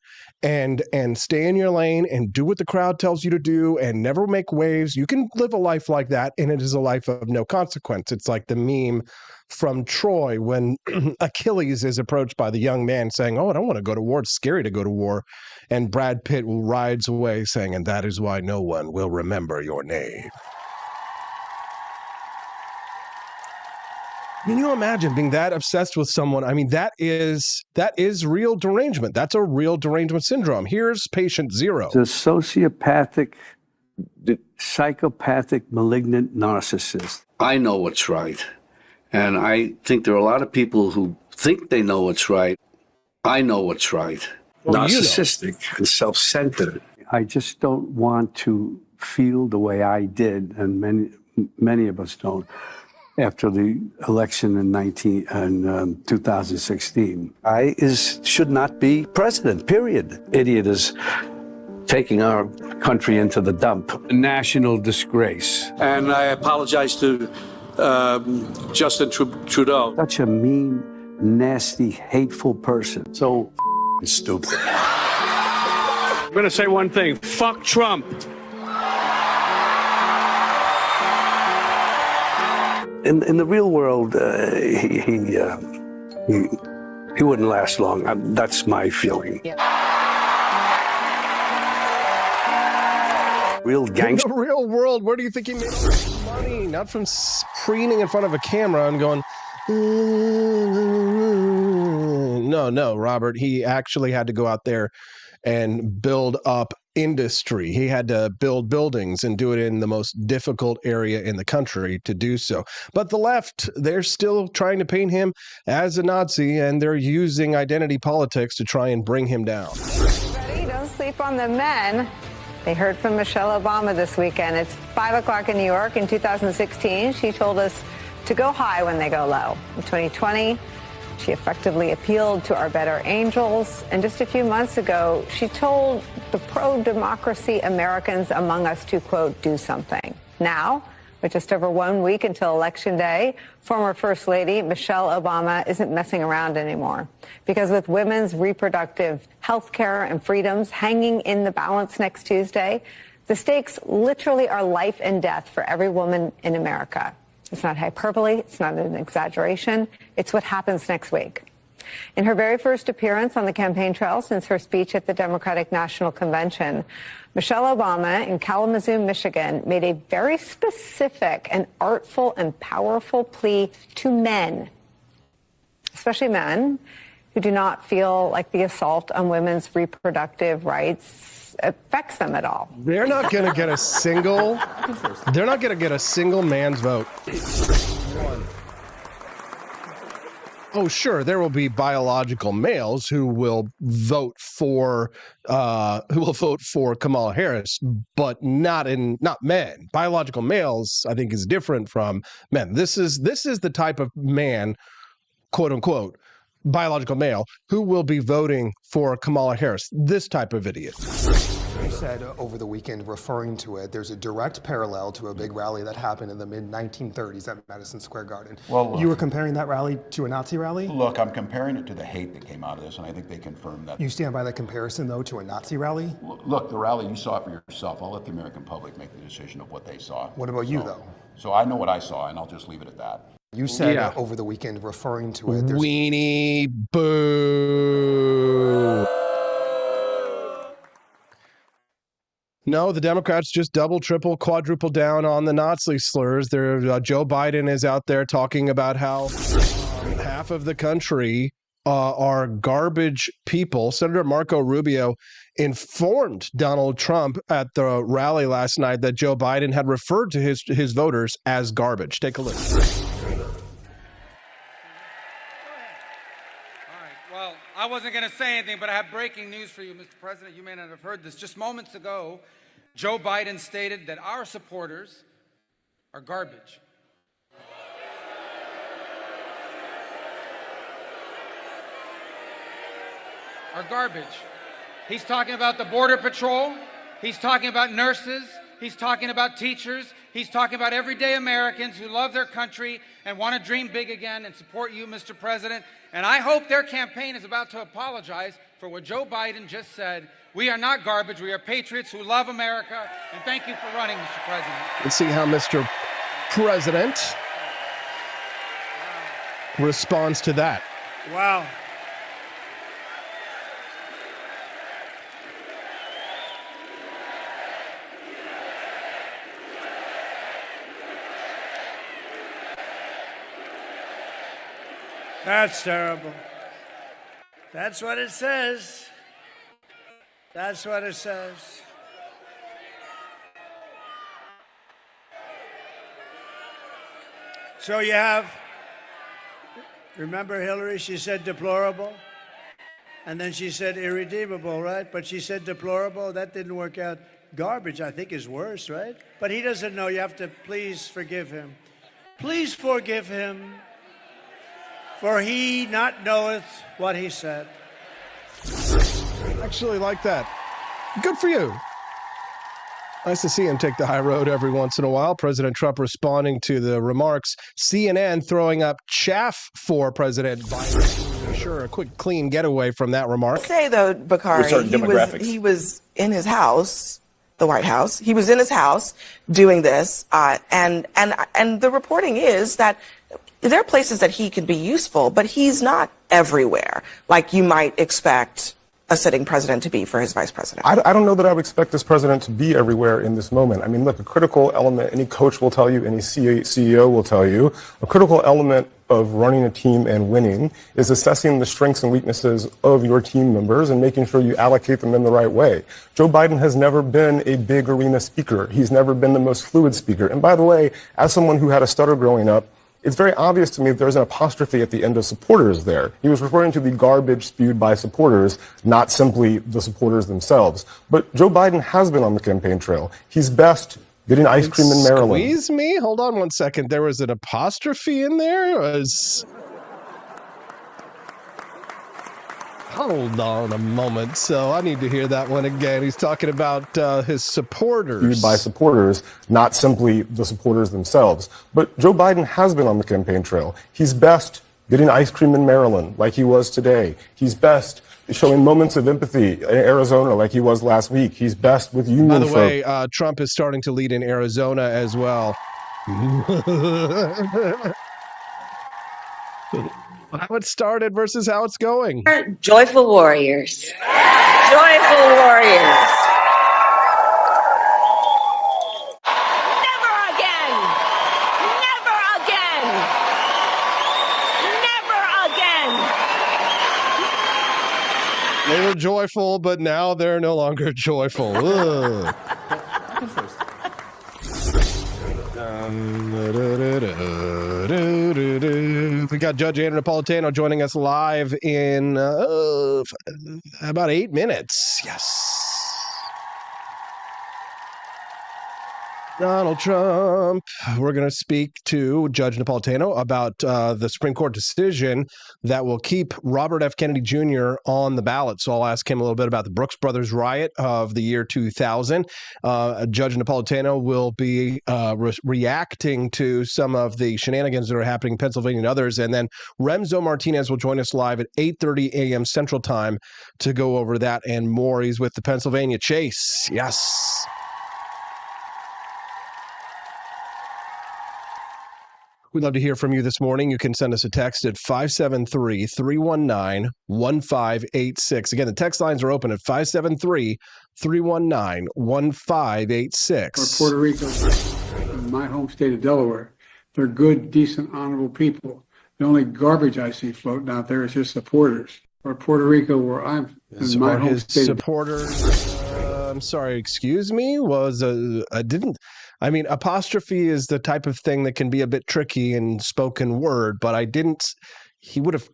and stay in your lane and do what the crowd tells you to do and never make waves. You can live a life like that, and it is a life of no consequence. It's like the meme from Troy when Achilles is approached by the young man saying, "Oh, I don't want to go to war. It's scary to go to war." And Brad Pitt rides away saying, "And that is why no one will remember your name." Can you imagine being that obsessed with someone? I mean, that is real derangement. That's a real derangement syndrome. Here's patient zero. The sociopathic, psychopathic, malignant narcissist. I know what's right. And I think there are a lot of people who think they know what's right. I know what's right. Well, narcissistic and self-centered. I just don't want to feel the way I did, and many of us don't, after the election in 2016. I should not be president, period. Idiot is taking our country into the dump. A national disgrace. And I apologize to Justin Trudeau. Such a mean, nasty, hateful person. So stupid. I'm going to say one thing. Fuck Trump. In the real world, he wouldn't last long. That's my feeling. Yeah. Real gangster. In the real world, where do you think he made all his money? Not from preening in front of a camera and going, no, Robert. He actually had to go out there and build up industry. He had to build buildings and do it in the most difficult area in the country to do so. But the left, they're still trying to paint him as a Nazi, and they're using identity politics to try and bring him down. Ready? Don't sleep on the men. They heard from Michelle Obama this weekend. It's 5 o'clock in New York in 2016. She told us to go high when they go low. In 2020, she effectively appealed to our better angels. And just a few months ago, she told the pro-democracy Americans among us to, quote, do something. Now, with just over 1 week until Election Day, former First Lady Michelle Obama isn't messing around anymore. Because with women's reproductive health care and freedoms hanging in the balance next Tuesday, the stakes literally are life and death for every woman in America. It's not hyperbole. It's not an exaggeration. It's what happens next week. In her very first appearance on the campaign trail since her speech at the Democratic National Convention, Michelle Obama in Kalamazoo, Michigan, made a very specific and artful and powerful plea to men, especially men who do not feel like the assault on women's reproductive rights affects them at all. They're not going to get a single. They're not going to get a single man's vote. Oh, sure, there will be biological males who will vote for Kamala Harris, but not men. Biological males, I think, is different from men. This is the type of man, quote unquote, biological male, who will be voting for Kamala Harris. This type of idiot. You said over the weekend, referring to it, there's a direct parallel to a big rally that happened in the mid-1930s at Madison Square Garden. Well, look, you were comparing that rally to a Nazi rally? Look, I'm comparing it to the hate that came out of this, and I think they confirmed that. You stand by the comparison, though, to a Nazi rally? Look, the rally, you saw it for yourself. I'll let the American public make the decision of what they saw. What about you, though? So I know what I saw, and I'll just leave it at that. You said over the weekend, referring to it, Weenie boo. No, the Democrats just double, triple, quadruple down on the Nazi slurs. Joe Biden is out there talking about how half of the country are garbage people. Senator Marco Rubio informed Donald Trump at the rally last night that Joe Biden had referred to his voters as garbage. Take a look. Well, I wasn't going to say anything, but I have breaking news for you, Mr. President. You may not have heard this. Just moments ago, Joe Biden stated that our supporters are garbage. Are garbage. He's talking about the Border Patrol. He's talking about nurses. He's talking about teachers. He's talking about everyday Americans who love their country and want to dream big again and support you, Mr. President. And I hope their campaign is about to apologize for what Joe Biden just said. We are not garbage. We are patriots who love America. And thank you for running, Mr. President. Let's see how Mr. President responds to that. Wow. That's terrible. That's what it says. That's what it says. So you have, remember Hillary, she said deplorable, and then she said irredeemable, right? But she said deplorable, that didn't work out. Garbage, I think, is worse, right? But he doesn't know, you have to please forgive him. Please forgive him, for he not knoweth what he said. Actually like that. Good for you. Nice to see him take the high road every once in a while. President Trump responding to the remarks. CNN throwing up chaff for President Biden. Sure, a quick, clean getaway from that remark. Say though, Bakari, he was in his house, the White House. He was in his house doing this, and the reporting is that there are places that he can be useful, but he's not everywhere like you might expect a sitting president to be for his vice president. I don't know that I would expect this president to be everywhere in this moment. I mean, look, a critical element, any coach will tell you, any CEO will tell you, a critical element of running a team and winning is assessing the strengths and weaknesses of your team members and making sure you allocate them in the right way. Joe Biden has never been a big arena speaker. He's never been the most fluid speaker. And by the way, as someone who had a stutter growing up, it's very obvious to me that there's an apostrophe at the end of supporters there. He was referring to the garbage spewed by supporters, not simply the supporters themselves. But Joe Biden has been on the campaign trail. He's best getting ice cream in Maryland. Squeeze me? Hold on one second. There was an apostrophe in there? Hold on a moment. So I need to hear that one again. He's talking about his supporters. Spewed by supporters, not simply the supporters themselves. But Joe Biden has been on the campaign trail. He's best getting ice cream in Maryland like he was today. He's best showing moments of empathy in Arizona like he was last week. He's best with union folk. By the way, Trump is starting to lead in Arizona as well. How it started versus how it's going. Joyful warriors. Joyful warriors. Never again. Never again. Never again. They were joyful, but now they're no longer joyful. Ugh. We got Judge Andrew Napolitano joining us live in about 8 minutes. Yes. Donald Trump. We're going to speak to Judge Napolitano about the Supreme Court decision that will keep Robert F. Kennedy Jr. on the ballot. So I'll ask him a little bit about the Brothers Riot of the year 2000. Judge Napolitano will be reacting to some of the shenanigans that are happening in Pennsylvania and others. And then Remzo Martinez will join us live at 8:30 a.m. Central Time to go over that and more. He's with the Pennsylvania Chase. Yes. We'd love to hear from you this morning. You can send us a text at 573-319-1586. Again, the text lines are open at 573-319-1586. Or Puerto Rico, in my home state of Delaware. They're good, decent, honorable people. The only garbage I see floating out there is his supporters. Or Puerto Rico, where I'm in my home state. Supporters. I'm sorry, excuse me. Apostrophe is the type of thing that can be a bit tricky in spoken word, but he would have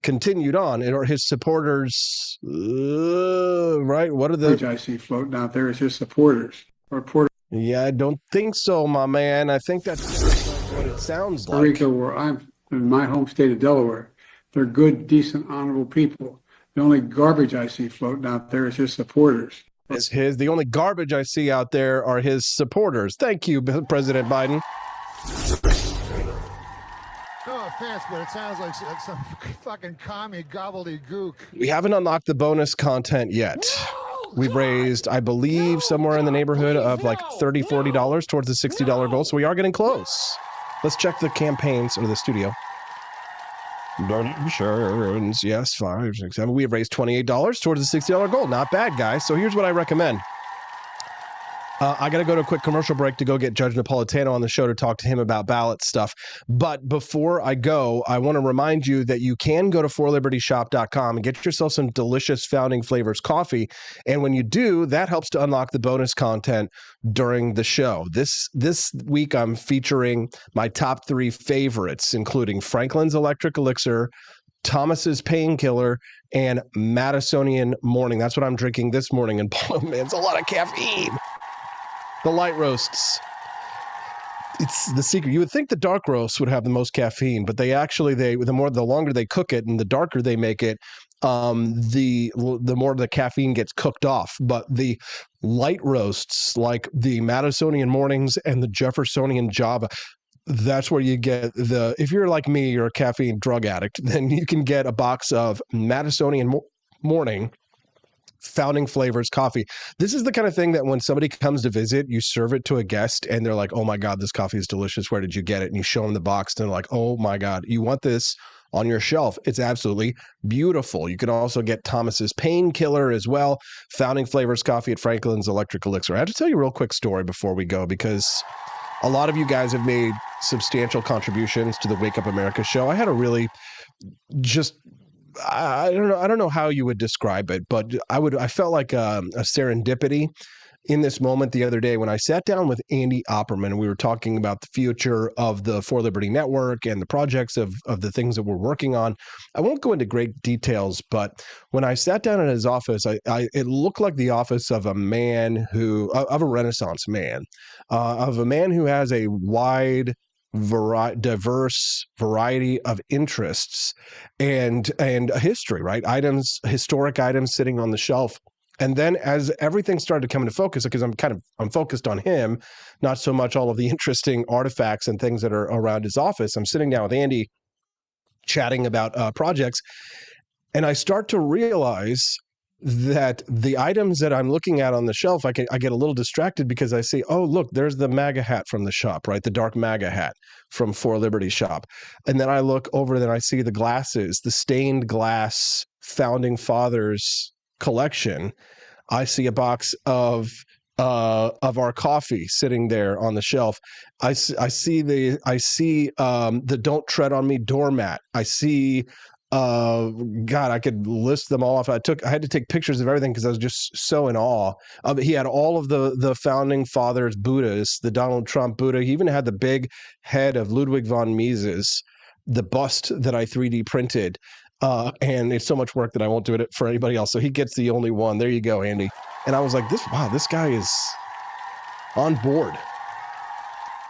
continued on. Or his supporters, right? What are the garbage I see floating out there is his supporters. Or Puerto. Yeah, I don't think so, my man. I think that's what it sounds like. Puerto Rico, where I'm in my home state of Delaware. They're good, decent, honorable people. The only garbage I see floating out there is his supporters. The only garbage I see out there are his supporters. Thank you, President Biden. No offense, but it sounds like some fucking commie gobbledygook. We haven't unlocked the bonus content yet. We've raised, I believe, somewhere in the neighborhood of like $30, $40 towards the $60 goal. So we are getting close. Let's check the campaigns or the studio. Donations, yes, 5, 6, 7. We have raised $28 towards the $60 goal. Not bad, guys. So here's what I recommend. I got to go to a quick commercial break to go get Judge Napolitano on the show to talk to him about ballot stuff. But before I go, I want to remind you that you can go to forlibertyshop.com and get yourself some delicious Founding Flavors coffee. And when you do, that helps to unlock the bonus content during the show. This week, I'm featuring my top 3 favorites, including Franklin's Electric Elixir, Thomas's Painkiller, and Madisonian Morning. That's what I'm drinking this morning. And man, it's a lot of caffeine. The light roasts. It's the secret. You would think the dark roasts would have the most caffeine, but the longer they cook it and the darker they make it, the more the caffeine gets cooked off. But the light roasts, like the Madisonian Mornings and the Jeffersonian Java, that's where you get if you're like me, you're a caffeine drug addict, then you can get a box of Madisonian Morning Founding Flavors coffee. This is the kind of thing that when somebody comes to visit, you serve it to a guest and they're like, oh my God, this coffee is delicious. Where did you get it? And you show them the box and they're like, oh my God, you want this on your shelf. It's absolutely beautiful. You can also get Thomas's Painkiller as well. Founding Flavors coffee at Franklin's Electric Elixir. I have to tell you a real quick story before we go, because a lot of you guys have made substantial contributions to the Wake Up America show. I had a really I don't know how you would describe it, but I felt like a serendipity in this moment the other day when I sat down with Andy Opperman and we were talking about the future of the For Liberty Network and the projects of the things that we're working on. I won't go into great details, but when I sat down in his office, it looked like the office of a man of a Renaissance man, of a man who has a wide diverse variety of interests and a history, right? Historic items sitting on the shelf. And then as everything started to come into focus, because I'm focused on him, not so much all of the interesting artifacts and things that are around his office. I'm sitting down with Andy chatting about projects, and I start to realize that the items that I'm looking at on the shelf, I get a little distracted because I see, oh, look, there's the MAGA hat from the shop, right? The dark MAGA hat from For Liberty shop. And then I look over and I see the glasses, the stained glass Founding Fathers collection. I see a box of our coffee sitting there on the shelf. I see the Don't Tread on Me doormat. I see God, I could list them all off. I had to take pictures of everything because I was just so in awe. He had all of the Founding Fathers Buddhas, the Donald Trump Buddha. He even had the big head of Ludwig von Mises, the bust that I 3D printed. And it's so much work that I won't do it for anybody else. So he gets the only one. There you go, Andy. And I was like, this guy is on board.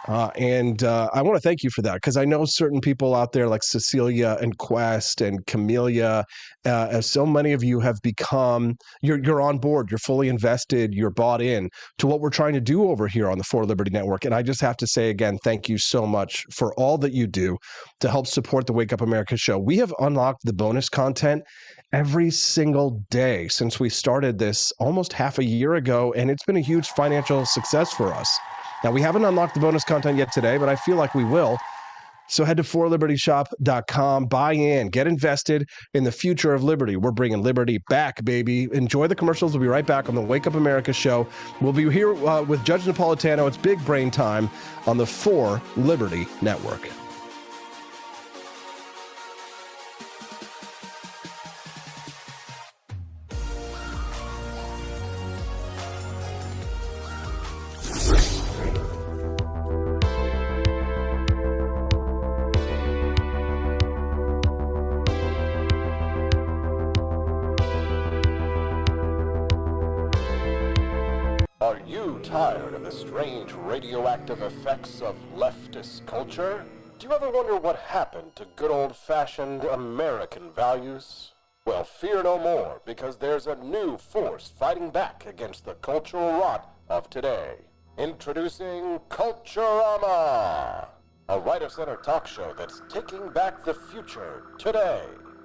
And I want to thank you for that, because I know certain people out there like Cecilia and Quest and Camellia, as so many of you have become, you're on board, you're fully invested, you're bought in to what we're trying to do over here on the For Liberty Network. And I just have to say again, thank you so much for all that you do to help support the Wake Up America show. We have unlocked the bonus content every single day since we started this almost half a year ago, and it's been a huge financial success for us. Now, we haven't unlocked the bonus content yet today, but I feel like we will. So head to forlibertyshop.com, buy in, get invested in the future of liberty. We're bringing liberty back, baby. Enjoy the commercials. We'll be right back on the Wake Up America show. We'll be here with Judge Napolitano. It's big brain time on the For Liberty Network. Are you tired of the strange radioactive effects of leftist culture? Do you ever wonder what happened to good old-fashioned American values? Well, fear no more, because there's a new force fighting back against the cultural rot of today. Introducing Culturama, a right-of-center talk show that's taking back the future today.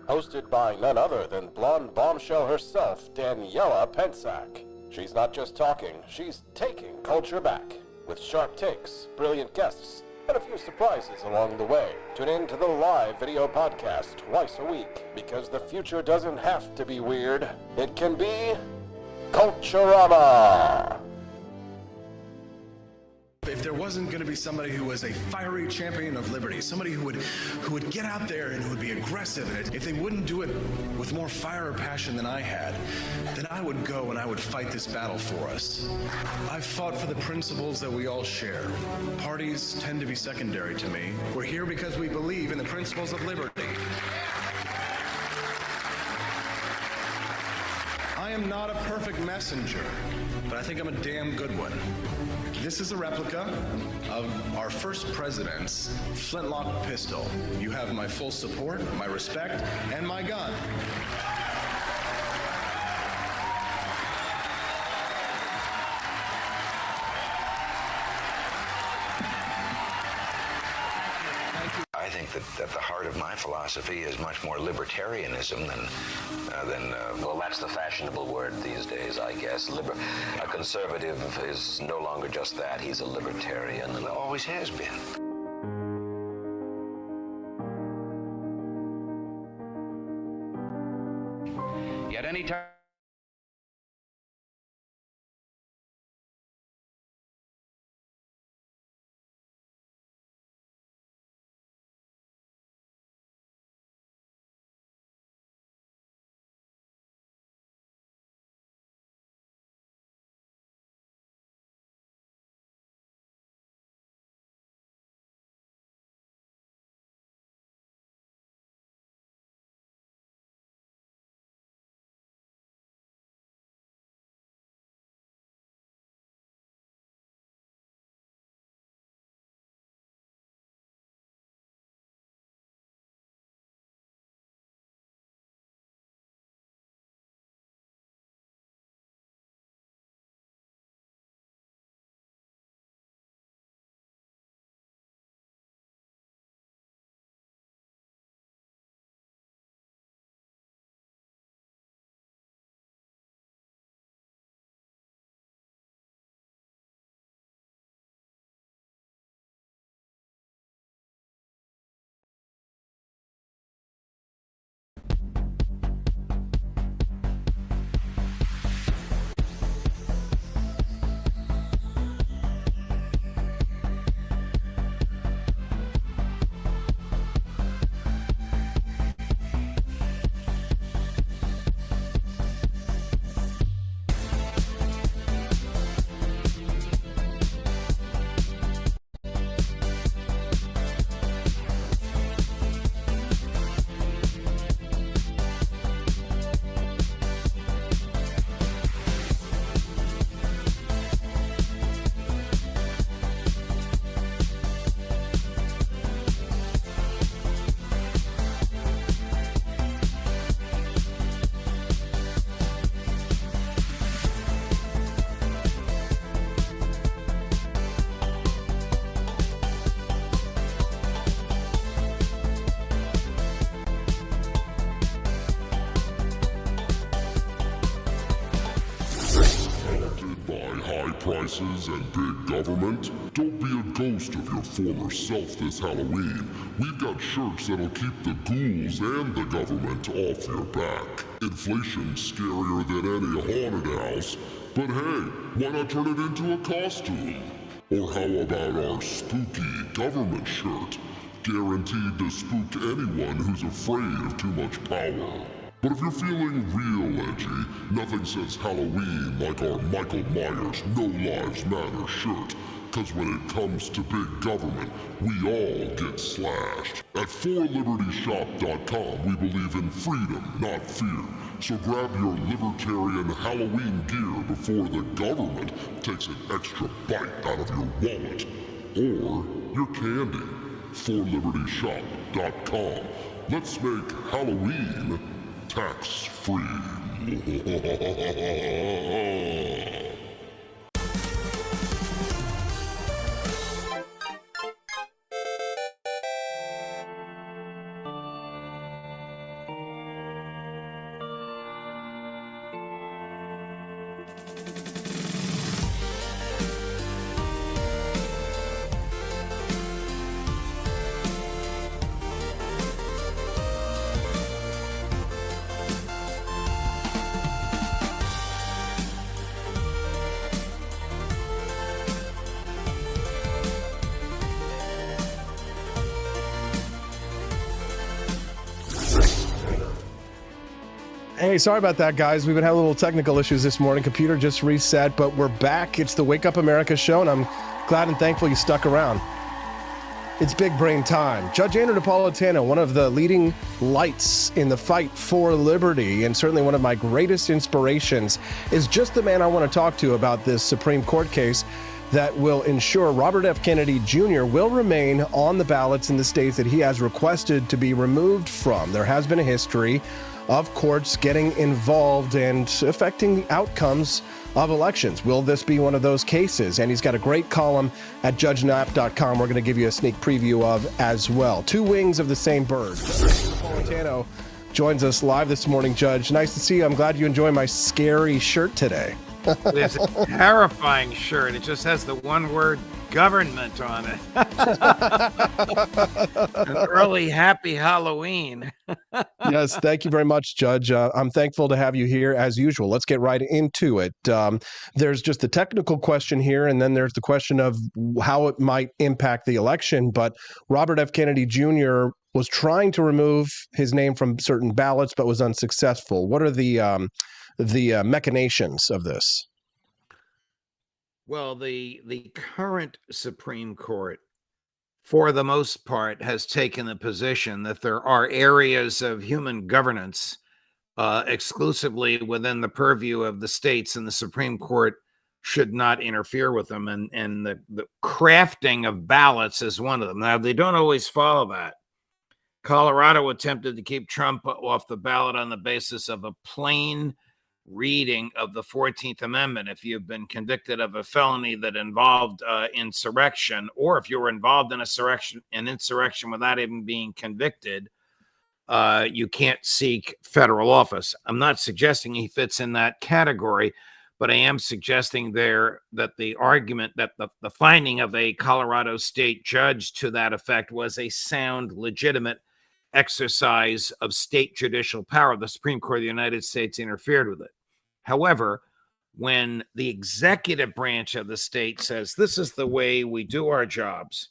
Hosted by none other than blonde bombshell herself, Daniela Pensack. She's not just talking, she's taking culture back. With sharp takes, brilliant guests, and a few surprises along the way. Tune in to the live video podcast twice a week, because the future doesn't have to be weird. It can be Culturama. If there wasn't going to be somebody who was a fiery champion of liberty, somebody who would get out there and who would be aggressive, and if they wouldn't do it with more fire or passion than I had, then I would go and I would fight this battle for us. I've fought for the principles that we all share. Parties tend to be secondary to me. We're here because we believe in the principles of liberty. I am not a perfect messenger, but I think I'm a damn good one. This is a replica of our first president's flintlock pistol. You have my full support, my respect, and my gun. I think that the heart of my philosophy is much more libertarianism than well, that's the fashionable word these days, I guess. A conservative is no longer just that. He's a libertarian and always has been. Yet any time prices and big government? Don't be a ghost of your former self this Halloween. We've got shirts that'll keep the ghouls and the government off your back. Inflation's scarier than any haunted house, but hey, why not turn it into a costume? Or how about our spooky government shirt? Guaranteed to spook anyone who's afraid of too much power. But if you're feeling real edgy, nothing says Halloween like our Michael Myers No Lives Matter shirt. Cause when it comes to big government, we all get slashed. At 4libertyshop.com, we believe in freedom, not fear. So grab your libertarian Halloween gear before the government takes an extra bite out of your wallet. Or your candy. 4libertyshop.com. Let's make Halloween tax-free. Hey, sorry about that, guys. We've been having little technical issues this morning. Computer just reset, but we're back. It's the Wake Up America show, and I'm glad and thankful you stuck around. It's big brain time. Judge Andrew Napolitano, one of the leading lights in the fight for liberty, and certainly one of my greatest inspirations, is just the man I want to talk to about this Supreme Court case that will ensure Robert F. Kennedy Jr. will remain on the ballots in the states that he has requested to be removed from. There has been a history of courts getting involved and affecting outcomes of elections. Will this be one of those cases? And he's got a great column at judgenap.com we're going to give you a sneak preview of as well. Two wings of the same bird. Napolitano joins us live this morning, Judge. Nice to see you. I'm glad you enjoy my scary shirt today. It's a terrifying shirt. It just has the one word government on it. An early happy Halloween. Yes, thank you very much, Judge. I'm thankful to have you here as usual. Let's get right into it. There's just the technical question here, and then there's the question of how it might impact the election. But Robert F. Kennedy Jr. was trying to remove his name from certain ballots, but was unsuccessful. What are the machinations of this? Well, the current Supreme Court, for the most part, has taken the position that there are areas of human governance exclusively within the purview of the states, and the Supreme Court should not interfere with them. And the crafting of ballots is one of them. Now, they don't always follow that. Colorado attempted to keep Trump off the ballot on the basis of a plain reading of the 14th Amendment. If you've been convicted of a felony that involved insurrection, or if you were involved in an insurrection without even being convicted, you can't seek federal office. I'm not suggesting he fits in that category, but I am suggesting there that the argument that the finding of a Colorado state judge to that effect was a sound, legitimate exercise of state judicial power. The Supreme Court of the United States interfered with it. However, when the executive branch of the state says, this is the way we do our jobs,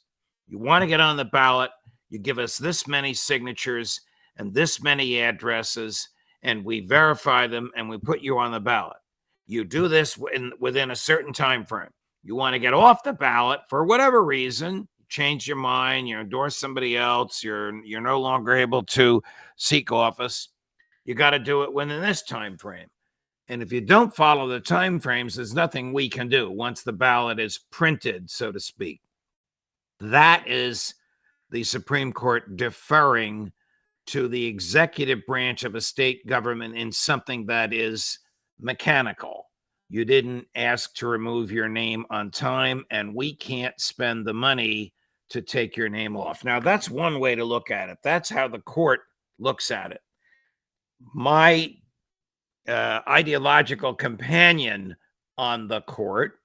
you want to get on the ballot, you give us this many signatures and this many addresses, and we verify them and we put you on the ballot. You do this within a certain time frame. You want to get off the ballot for whatever reason, change your mind, you endorse somebody else, you're no longer able to seek office, you got to do it within this time frame. And if you don't follow the time frames, there's nothing we can do once the ballot is printed, so to speak. That is the Supreme Court deferring to the executive branch of a state government in something that is mechanical. You didn't ask to remove your name on time, and we can't spend the money to take your name off. Now, that's one way to look at it. That's how the court looks at it. My ideological companion on the court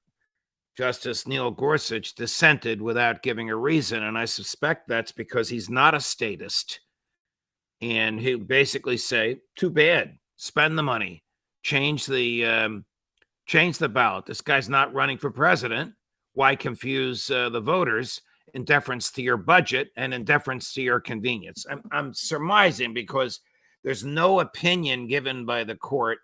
Justice Neil Gorsuch dissented without giving a reason, and I suspect that's because he's not a statist. And he basically say, too bad, spend the money, change the ballot. This guy's not running for president. Why confuse the voters in deference to your budget and in deference to your convenience? I'm surmising because there's no opinion given by the court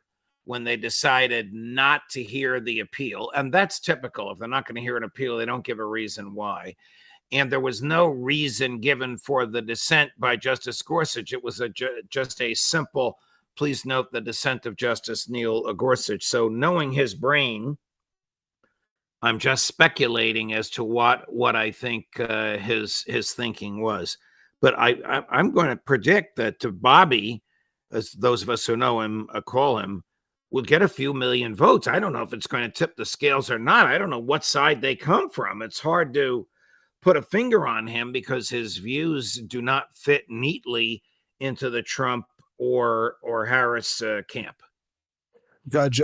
when they decided not to hear the appeal. And that's typical. If they're not going to hear an appeal, they don't give a reason why. And there was no reason given for the dissent by Justice Gorsuch. It was just a simple, please note the dissent of Justice Neil Gorsuch. So knowing his brain, I'm just speculating as to what I think his thinking was. But I'm going to predict that to Bobby, as those of us who know him call him, will get a few million votes. I don't know if it's going to tip the scales or not. I don't know what side they come from. It's hard to put a finger on him because his views do not fit neatly into the Trump or Harris camp. Judge,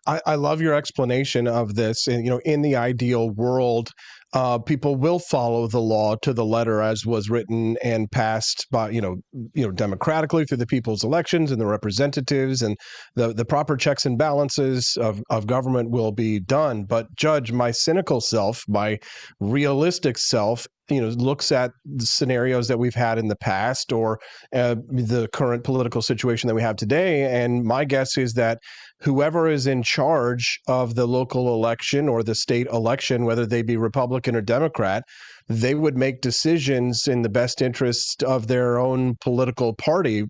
I love your explanation of this. And, in the ideal world, people will follow the law to the letter as was written and passed by, democratically through the people's elections and the representatives, and the proper checks and balances of government will be done. But Judge, my cynical self, my realistic self, looks at the scenarios that we've had in the past or the current political situation that we have today. And my guess is that whoever is in charge of the local election or the state election, whether they be Republican or Democrat, they would make decisions in the best interest of their own political party,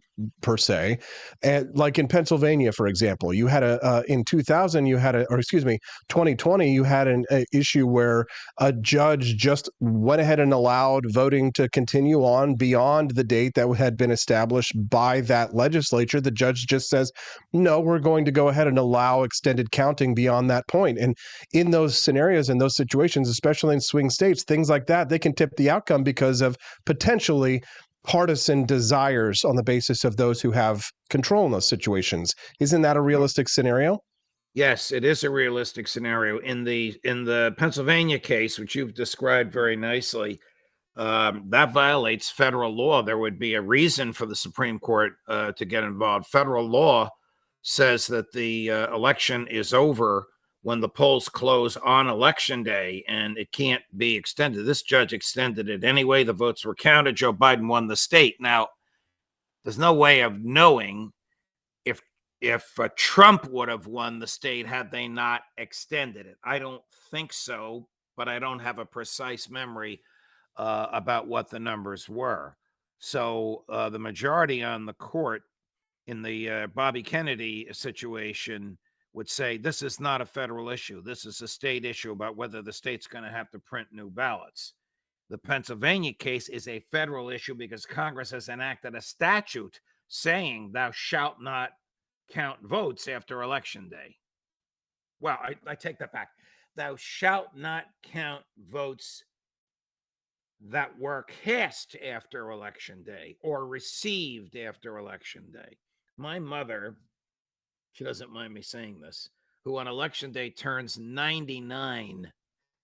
per se. And like in Pennsylvania, for example, you had in 2020, you had an issue where a judge just went ahead and allowed voting to continue on beyond the date that had been established by that legislature. The judge just says, no, we're going to go ahead and allow extended counting beyond that point. And in those scenarios, in those situations, especially in swing states, things like that, they can tip the outcome because of potentially partisan desires on the basis of those who have control in those situations. Isn't that a realistic scenario? Yes, it is a realistic scenario. In the Pennsylvania case, which you've described very nicely, that violates federal law. There would be a reason for the Supreme Court to get involved. Federal law says that the election is over when the polls close on election day, and it can't be extended. This judge extended it anyway. The votes were counted. Joe Biden won the state. Now, there's no way of knowing if Trump would have won the state had they not extended it. I don't think so, but I don't have a precise memory about what the numbers were. So the majority on the court in the Bobby Kennedy situation would say this is not a federal issue. This is a state issue about whether the state's going to have to print new ballots. The Pennsylvania case is a federal issue because Congress has enacted a statute saying thou shalt not count votes after election day. Well, I take that back. Thou shalt not count votes that were cast after election day or received after election day. My mother, she doesn't mind me saying this, who on election day turns 99.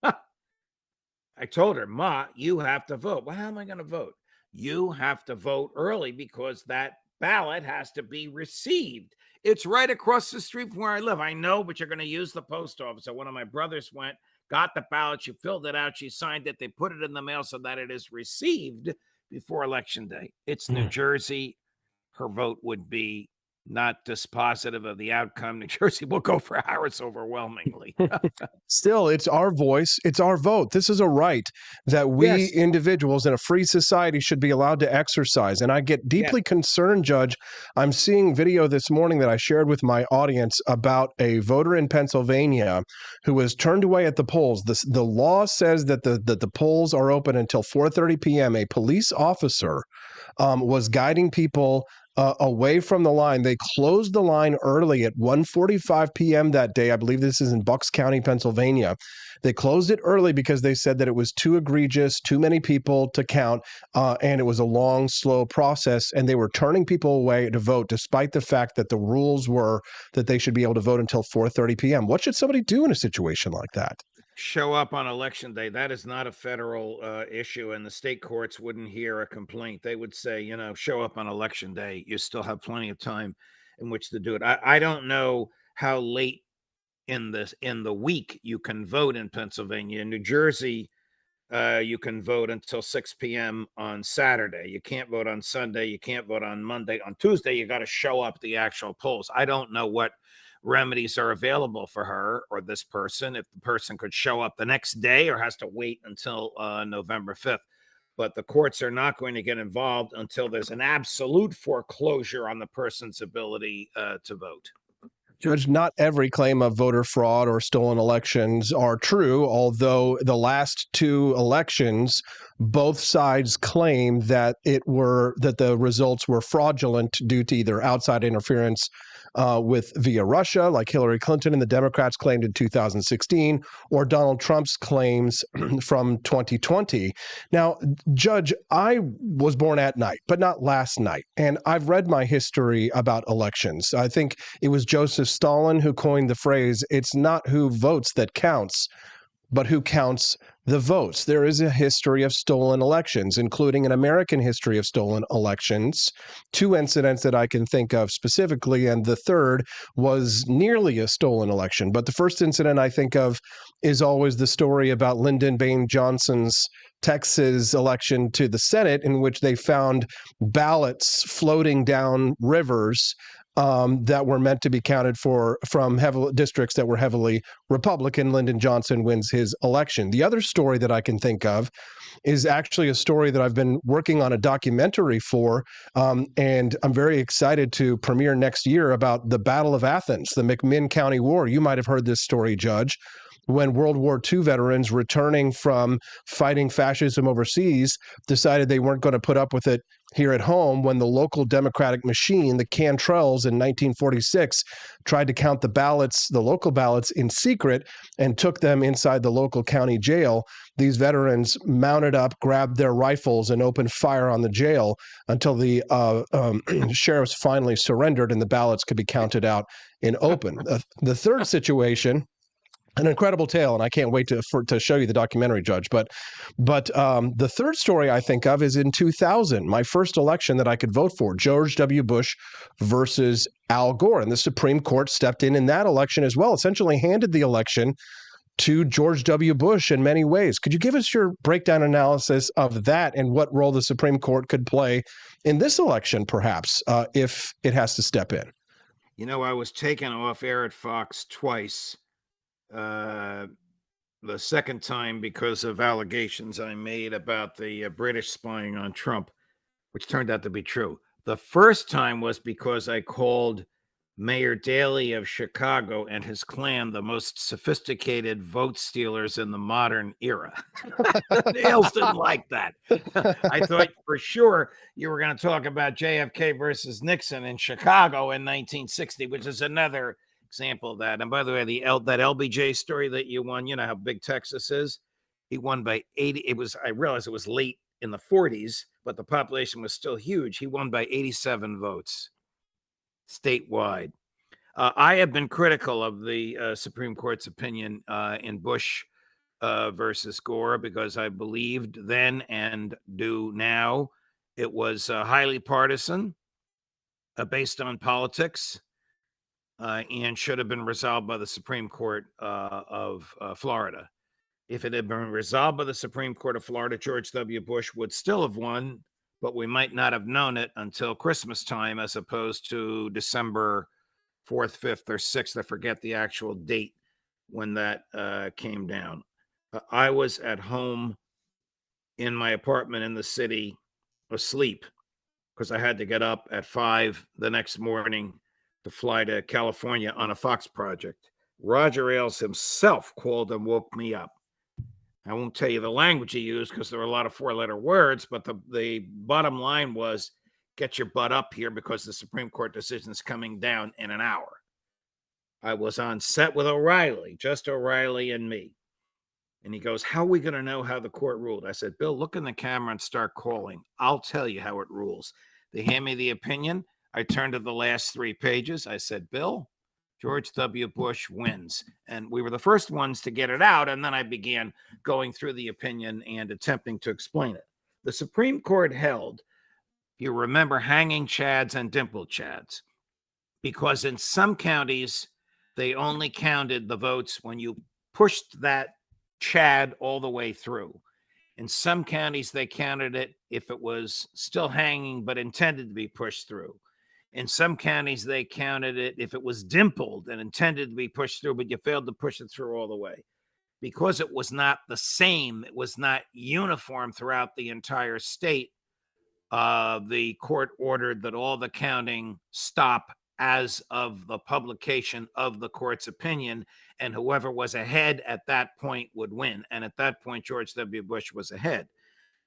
I told her, Ma, you have to vote. Well, how am I going to vote? You have to vote early because that ballot has to be received. It's right across the street from where I live. I know, but you're going to use the post office. So one of my brothers went, got the ballot. She filled it out. She signed it. They put it in the mail so that it is received before election day. It's New Jersey. Her vote would be not dispositive of the outcome. New Jersey will go for Harris overwhelmingly. Still, it's our voice. It's our vote. This is a right that we individuals in a free society should be allowed to exercise. And I get deeply concerned, Judge. I'm seeing video this morning that I shared with my audience about a voter in Pennsylvania who was turned away at the polls. The law says that the polls are open until 4:30 p.m. A police officer was guiding people away from the line. They closed the line early at 1:45 p.m. that day. I believe this is in Bucks County, Pennsylvania. They closed it early because they said that it was too egregious, too many people to count, and it was a long, slow process, and they were turning people away to vote despite the fact that the rules were that they should be able to vote until 4:30 p.m. What should somebody do in a situation like that? show up on election day. That is not a federal issue, and the state courts wouldn't hear a complaint. They would say, show up on election day. You still have plenty of time in which to do it. I don't know how late in the week you can vote in Pennsylvania. In New Jersey, you can vote until 6 p.m. on Saturday. You can't vote on Sunday. You can't vote on Monday. On Tuesday, you got to show up the actual polls. I don't know what remedies are available for her or this person, if the person could show up the next day or has to wait until November 5th. But the courts are not going to get involved until there's an absolute foreclosure on the person's ability to vote. Judge, not every claim of voter fraud or stolen elections are true, although the last two elections, both sides claim that the results were fraudulent due to either outside interference via Russia, like Hillary Clinton and the Democrats claimed in 2016, or Donald Trump's claims from 2020. Now, Judge, I was born at night, but not last night, and I've read my history about elections. I think it was Joseph Stalin who coined the phrase, "It's not who votes that counts, but who counts the votes." There is a history of stolen elections, including an American history of stolen elections. Two incidents that I can think of specifically, and the third was nearly a stolen election. But the first incident I think of is always the story about Lyndon Baines Johnson's Texas election to the Senate, in which they found ballots floating down rivers that were meant to be counted from districts that were heavily Republican. Lyndon Johnson wins his election. The other story that I can think of is actually a story that I've been working on a documentary for, and I'm very excited to premiere next year, about the Battle of Athens, the McMinn County War. You might have heard this story, Judge, when World War II veterans returning from fighting fascism overseas decided they weren't going to put up with it here at home, when the local Democratic machine, the Cantrells in 1946, tried to count the local ballots in secret and took them inside the local county jail. These veterans mounted up, grabbed their rifles, and opened fire on the jail until the sheriffs finally surrendered and the ballots could be counted out in open. The third situation, an incredible tale, and I can't wait to show you the documentary, Judge. But the third story I think of is in 2000, my first election that I could vote for, George W. Bush versus Al Gore. And the Supreme Court stepped in that election as well, essentially handed the election to George W. Bush in many ways. Could you give us your breakdown analysis of that and what role the Supreme Court could play in this election, perhaps, if it has to step in? I was taken off air at Fox twice. The second time because of allegations I made about the British spying on Trump, which turned out to be true. The first time was because I called Mayor Daley of Chicago and his clan the most sophisticated vote stealers in the modern era. Dales didn't like that. I thought for sure you were going to talk about JFK versus Nixon in Chicago in 1960, which is another example of that. And by the way, that LBJ story that you won, you know how big Texas is? He won by 80. I realized it was late in the 40s, but the population was still huge. He won by 87 votes statewide. I have been critical of the Supreme Court's opinion in Bush versus Gore, because I believed then and do now it was highly partisan, based on politics, and should have been resolved by the Supreme Court of Florida. If it had been resolved by the Supreme Court of Florida, George W. Bush would still have won, but we might not have known it until Christmas time, as opposed to December 4th, 5th, or 6th. I forget the actual date when that came down. I was at home in my apartment in the city, asleep, because I had to get up at 5 the next morning to fly to California on a Fox project. Roger Ailes himself called and woke me up. I won't tell you the language he used because there were a lot of 4-letter words, but the bottom line was, get your butt up here because the Supreme Court decision is coming down in an hour. I was on set with O'Reilly, just O'Reilly and me. And he goes, how are we going to know how the court ruled? I said, Bill, look in the camera and start calling. I'll tell you how it rules. They hand me the opinion. I turned to the last 3 pages. I said, Bill, George W. Bush wins. And we were the first ones to get it out. And then I began going through the opinion and attempting to explain it. The Supreme Court held, you remember, hanging chads and dimpled chads, because in some counties, they only counted the votes when you pushed that chad all the way through. In some counties, they counted it if it was still hanging but intended to be pushed through. In some counties, they counted it if it was dimpled and intended to be pushed through, but you failed to push it through all the way. Because it was not the same, it was not uniform throughout the entire state, the court ordered that all the counting stop as of the publication of the court's opinion, and whoever was ahead at that point would win. And at that point, George W. Bush was ahead.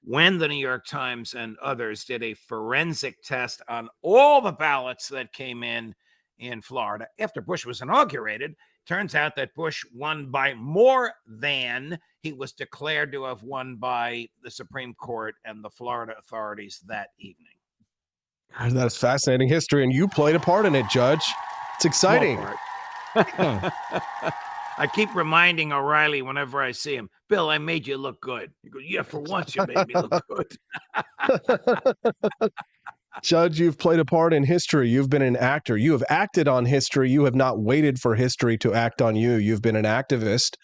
When the New York Times and others did a forensic test on all the ballots that came in Florida after Bush was inaugurated, turns out that Bush won by more than he was declared to have won by the Supreme Court and the Florida authorities that evening. That's fascinating history, and you played a part in it, Judge. It's exciting. I keep reminding O'Reilly whenever I see him, Bill, I made you look good. He goes, yeah, for once you made me look good. Judge, you've played a part in history. You've been an actor. You have acted on history. You have not waited for history to act on you. You've been an activist,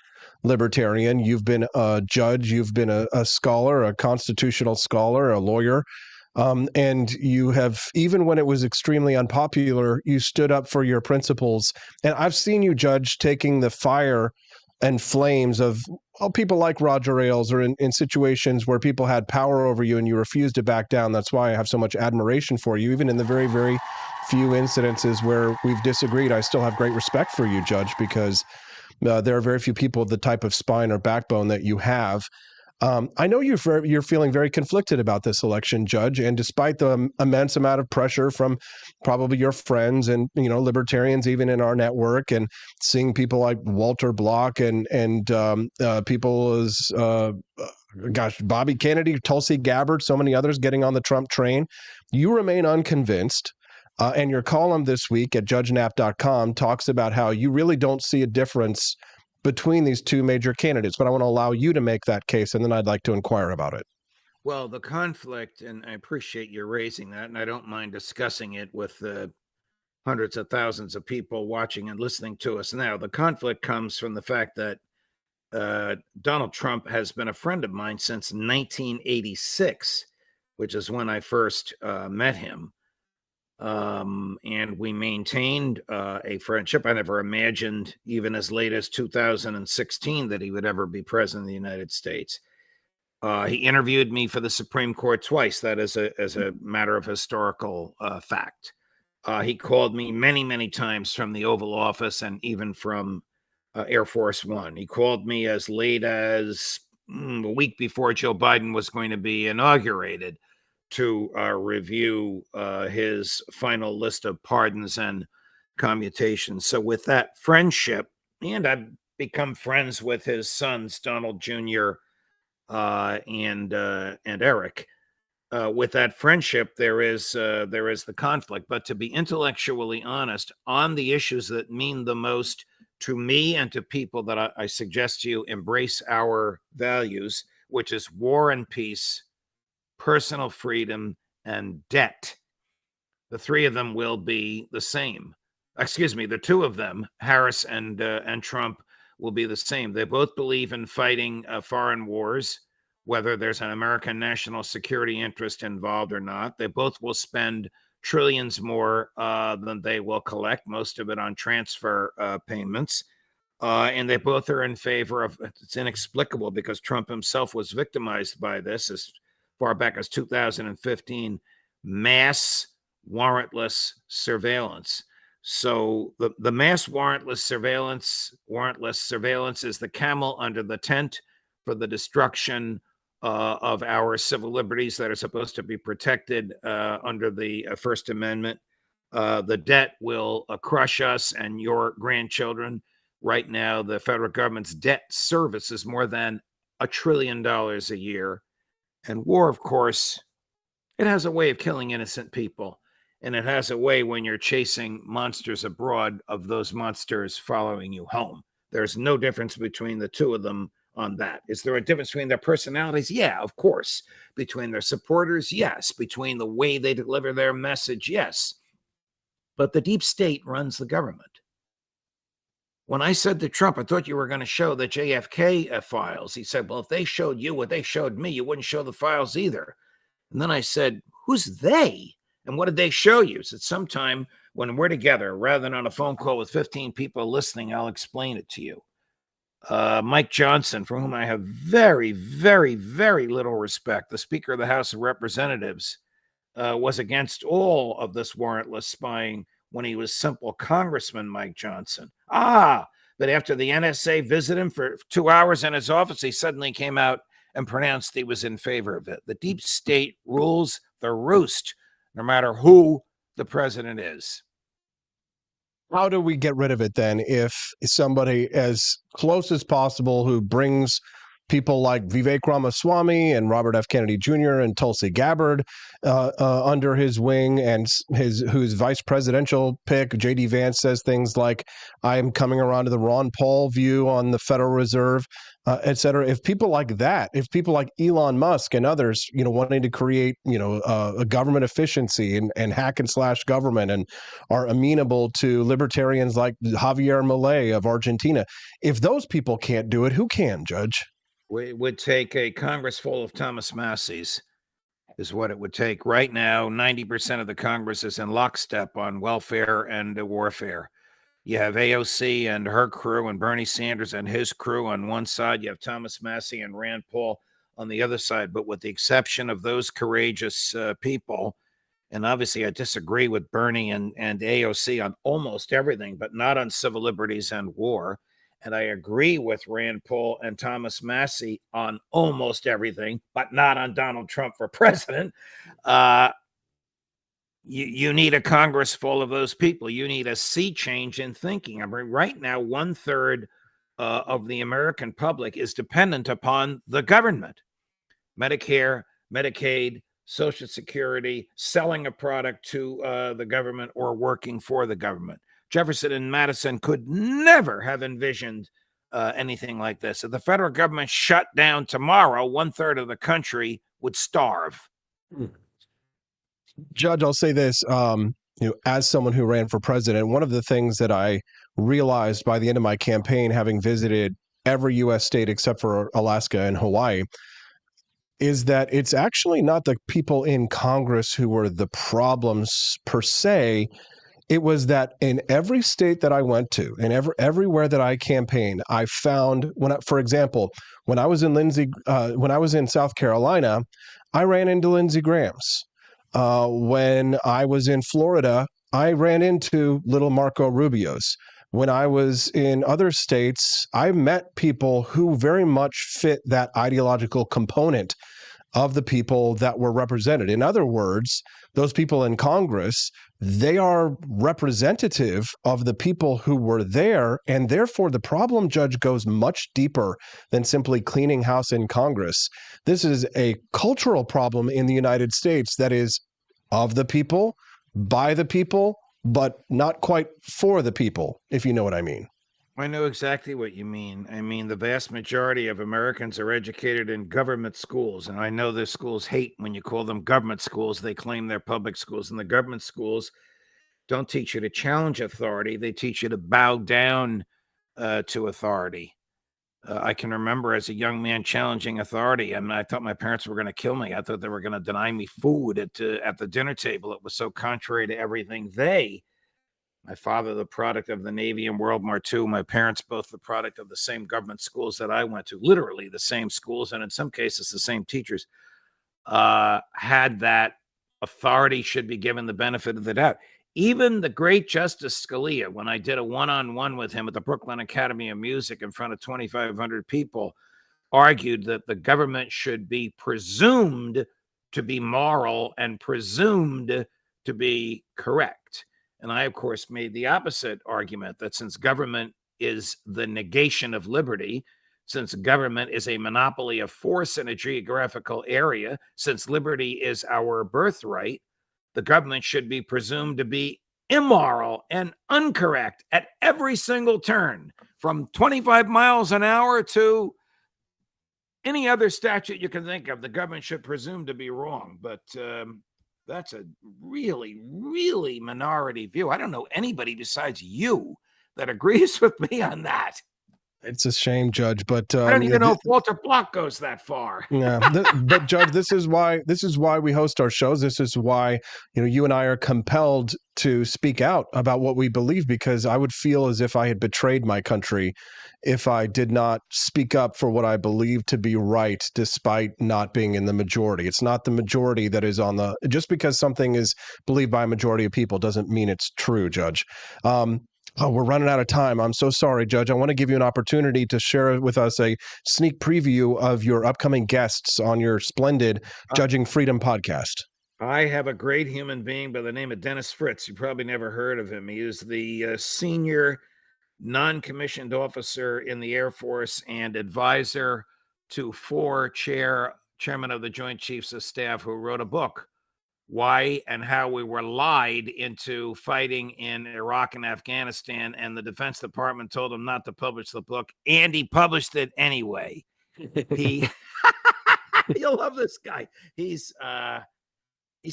libertarian. You've been a judge. You've been a scholar, a constitutional scholar, a lawyer. And you have, even when it was extremely unpopular, you stood up for your principles. And I've seen you, Judge, taking the fire and flames of people like Roger Ailes, or in situations where people had power over you and you refused to back down. That's why I have so much admiration for you. Even in the very, very few incidences where we've disagreed, I still have great respect for you, Judge, because there are very few people with the type of spine or backbone that you have. I know you're feeling very conflicted about this election, Judge, and despite the immense amount of pressure from probably your friends and libertarians even in our network, and seeing people like Walter Block and people as Bobby Kennedy, Tulsi Gabbard, so many others getting on the Trump train, you remain unconvinced. And your column this week at judgenap.com talks about how you really don't see a difference between these two major candidates, but I want to allow you to make that case, and then I'd like to inquire about it. Well, the conflict, and I appreciate you raising that, and I don't mind discussing it with hundreds of thousands of people watching and listening to us now. The conflict comes from the fact that Donald Trump has been a friend of mine since 1986, which is when I first met him. And we maintained a friendship. I never imagined, even as late as 2016, that he would ever be president of the United States. He interviewed me for the Supreme Court twice. That is a matter of historical fact. He called me many, many times from the Oval Office and even from Air Force One. He called me as late as a week before Joe Biden was going to be inaugurated to review his final list of pardons and commutations. So with that friendship, and I've become friends with his sons, Donald Jr. And Eric. With that friendship, there is the conflict. But to be intellectually honest, on the issues that mean the most to me and to people that I suggest you embrace our values, which is war and peace, personal freedom, and debt. The three of them will be the same. Excuse me, the two of them, Harris and Trump, will be the same. They both believe in fighting foreign wars, whether there's an American national security interest involved or not. They both will spend trillions more than they will collect, most of it on transfer payments. And they both are in favor of, it's inexplicable because Trump himself was victimized by this as far back as 2015, mass warrantless surveillance. So the mass warrantless surveillance is the camel under the tent for the destruction of our civil liberties that are supposed to be protected under the First Amendment. The debt will crush us and your grandchildren. Right now, the federal government's debt service is more than $1 trillion a year. And war, of course, it has a way of killing innocent people. And it has a way when you're chasing monsters abroad of those monsters following you home. There's no difference between the two of them on that. Is there a difference between their personalities? Yeah, of course. Between their supporters? Yes. Between the way they deliver their message? Yes. But the deep state runs the government. When I said to Trump, I thought you were going to show the JFK files. He said, well, if they showed you what they showed me, you wouldn't show the files either. And then I said, who's they? And what did they show you? He said, sometime when we're together, rather than on a phone call with 15 people listening, I'll explain it to you. Mike Johnson, for whom I have very, very, very little respect, the Speaker of the House of Representatives, was against all of this warrantless spying when he was simple Congressman Mike Johnson. But after the NSA visited him for 2 hours in his office, he suddenly came out and pronounced he was in favor of it. The deep state rules the roost, no matter who the president is. How do we get rid of it then if somebody as close as possible who brings people like Vivek Ramaswamy and Robert F. Kennedy Jr. and Tulsi Gabbard under his wing, and whose vice presidential pick, J.D. Vance, says things like, I'm coming around to the Ron Paul view on the Federal Reserve, et cetera. If people like that, if people like Elon Musk and others, wanting to create, a government efficiency and hack and slash government, and are amenable to libertarians like Javier Milei of Argentina, if those people can't do it, who can, Judge? It would take a Congress full of Thomas Masseys, is what it would take. Right now, 90% of the Congress is in lockstep on welfare and warfare. You have AOC and her crew and Bernie Sanders and his crew on one side. You have Thomas Massie and Rand Paul on the other side. But with the exception of those courageous people, and obviously I disagree with Bernie and AOC on almost everything, but not on civil liberties and war. And I agree with Rand Paul and Thomas Massie on almost everything, but not on Donald Trump for president. You need a Congress full of those people. You need a sea change in thinking. I mean, right now, 1/3 of the American public is dependent upon the government. Medicare, Medicaid, Social Security, selling a product to the government or working for the government. Jefferson and Madison could never have envisioned anything like this. If the federal government shut down tomorrow, 1/3 of the country would starve. Judge, I'll say this, as someone who ran for president, one of the things that I realized by the end of my campaign, having visited every U.S. state except for Alaska and Hawaii, is that it's actually not the people in Congress who were the problems per se. It was that in every state that I went to, and everywhere that I campaigned, I found for example, when I was in South Carolina, I ran into Lindsey Graham's. When I was in Florida, I ran into little Marco Rubio's. When I was in other states, I met people who very much fit that ideological component of the people that were represented. In other words, those people in Congress, they are representative of the people who were there, and therefore the problem, Judge, goes much deeper than simply cleaning house in Congress. This is a cultural problem in the United States that is of the people, by the people, but not quite for the people, if you know what I mean. I know exactly what you mean. I mean, the vast majority of Americans are educated in government schools, and I know their schools hate when you call them government schools. They claim they're public schools, and the government schools don't teach you to challenge authority. They teach you to bow down to authority. I can remember as a young man challenging authority, and I thought my parents were going to kill me. I thought they were going to deny me food at the dinner table. It was so contrary to everything my father, the product of the Navy in World War II, my parents, both the product of the same government schools that I went to, literally the same schools, and in some cases the same teachers, had that authority should be given the benefit of the doubt. Even the great Justice Scalia, when I did a one-on-one with him at the Brooklyn Academy of Music in front of 2,500 people, argued that the government should be presumed to be moral and presumed to be correct. And I, of course, made the opposite argument, that since government is the negation of liberty, since government is a monopoly of force in a geographical area, since liberty is our birthright, the government should be presumed to be immoral and incorrect at every single turn, from 25 miles an hour to any other statute you can think of. The government should presume to be wrong, but that's a really, really minority view. I don't know anybody besides you that agrees with me on that. It's a shame, Judge, but I don't even know if Walter Block goes that far. Yeah, but Judge, this is why we host our shows. This is why, you and I are compelled to speak out about what we believe, because I would feel as if I had betrayed my country if I did not speak up for what I believe to be right, despite not being in the majority. It's not the majority that is just because something is believed by a majority of people doesn't mean it's true, Judge. We're running out of time. I'm so sorry, Judge. I want to give you an opportunity to share with us a sneak preview of your upcoming guests on your splendid Judging Freedom podcast. I have a great human being by the name of Dennis Fritz. You probably never heard of him. He is the senior non-commissioned officer in the Air Force and advisor to 4 chairman of the Joint Chiefs of Staff, who wrote a book, Why and How We Were Lied into Fighting in Iraq and Afghanistan, and the Defense Department told him not to publish the book, and he published it anyway. You'll love this guy. He's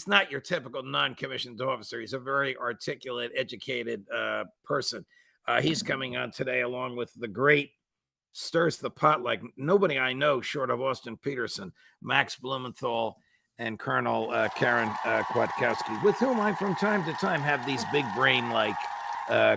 not your typical non-commissioned officer. He's a very articulate, educated person. He's coming on today along with the great, stirs the pot like nobody I know short of Austin Peterson, Max Blumenthal, and Colonel Karen Kwiatkowski, with whom I from time to time have these big brain-like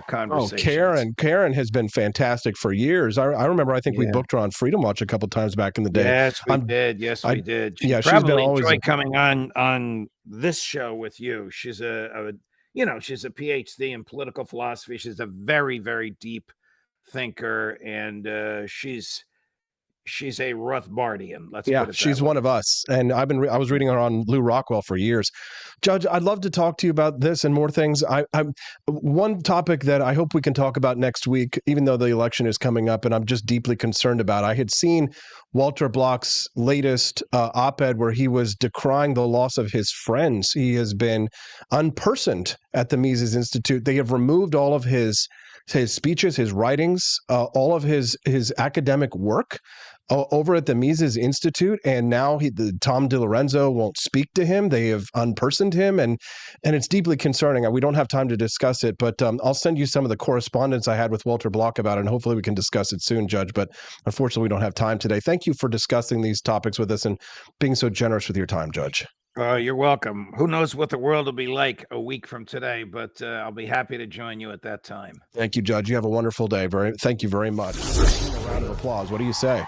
conversations. Karen has been fantastic for years. I remember, I think we booked her on Freedom Watch a couple times back in the day. Yes, we did. Yes, we did. Yeah, she's been always enjoy coming on this show with you. She's she's a PhD in political philosophy. She's a very, very deep thinker, and she's a Rothbardian. Let's put it that she's way. one of us. And I was reading her on Lou Rockwell for years. Judge, I'd love to talk to you about this and more things. One topic that I hope we can talk about next week, even though the election is coming up, and I'm just deeply concerned about. I had seen Walter Block's latest op-ed where he was decrying the loss of his friends. He has been unpersoned at the Mises Institute. They have removed all of his speeches, his writings, all of his academic work over at the Mises Institute, and now Tom DiLorenzo won't speak to him. They have unpersoned him, and it's deeply concerning. We don't have time to discuss it, but I'll send you some of the correspondence I had with Walter Block about it, and hopefully we can discuss it soon, Judge. But unfortunately, we don't have time today. Thank you for discussing these topics with us and being so generous with your time, Judge. You're welcome. Who knows what the world will be like a week from today, but I'll be happy to join you at that time. Thank you, Judge. You have a wonderful day. Thank you very much. A round of applause. What do you say?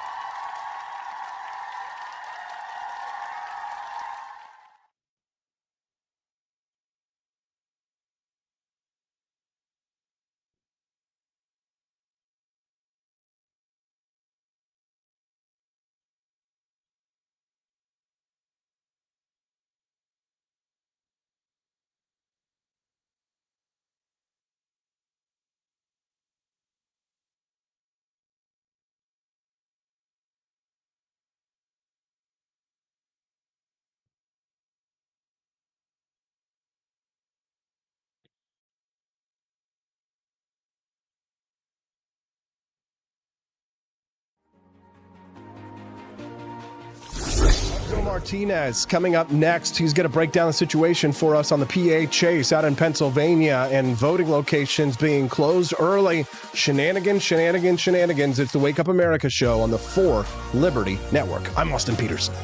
Martinez coming up next. He's going to break down the situation for us on the PA Chase out in Pennsylvania and voting locations being closed early. Shenanigans. It's the Wake Up America show on the 4 Liberty Network. I'm Austin Peterson.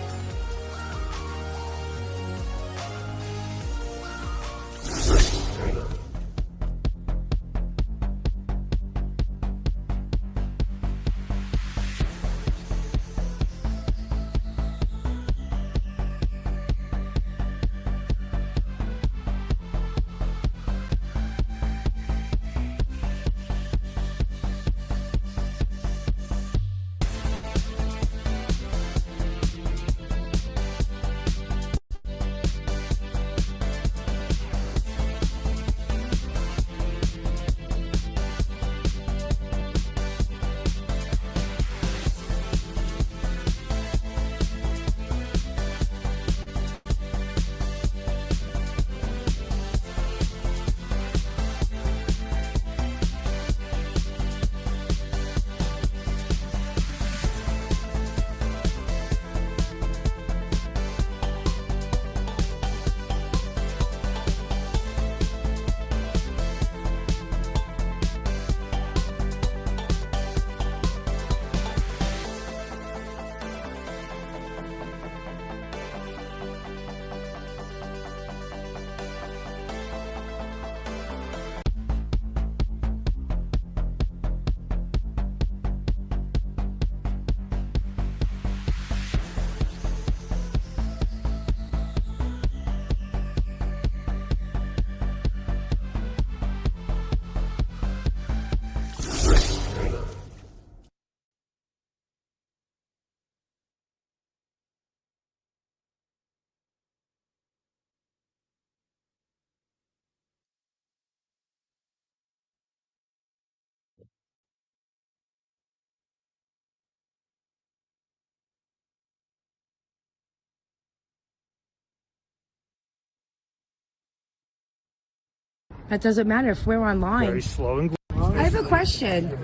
That doesn't matter if we're online. Very slow and I have a question.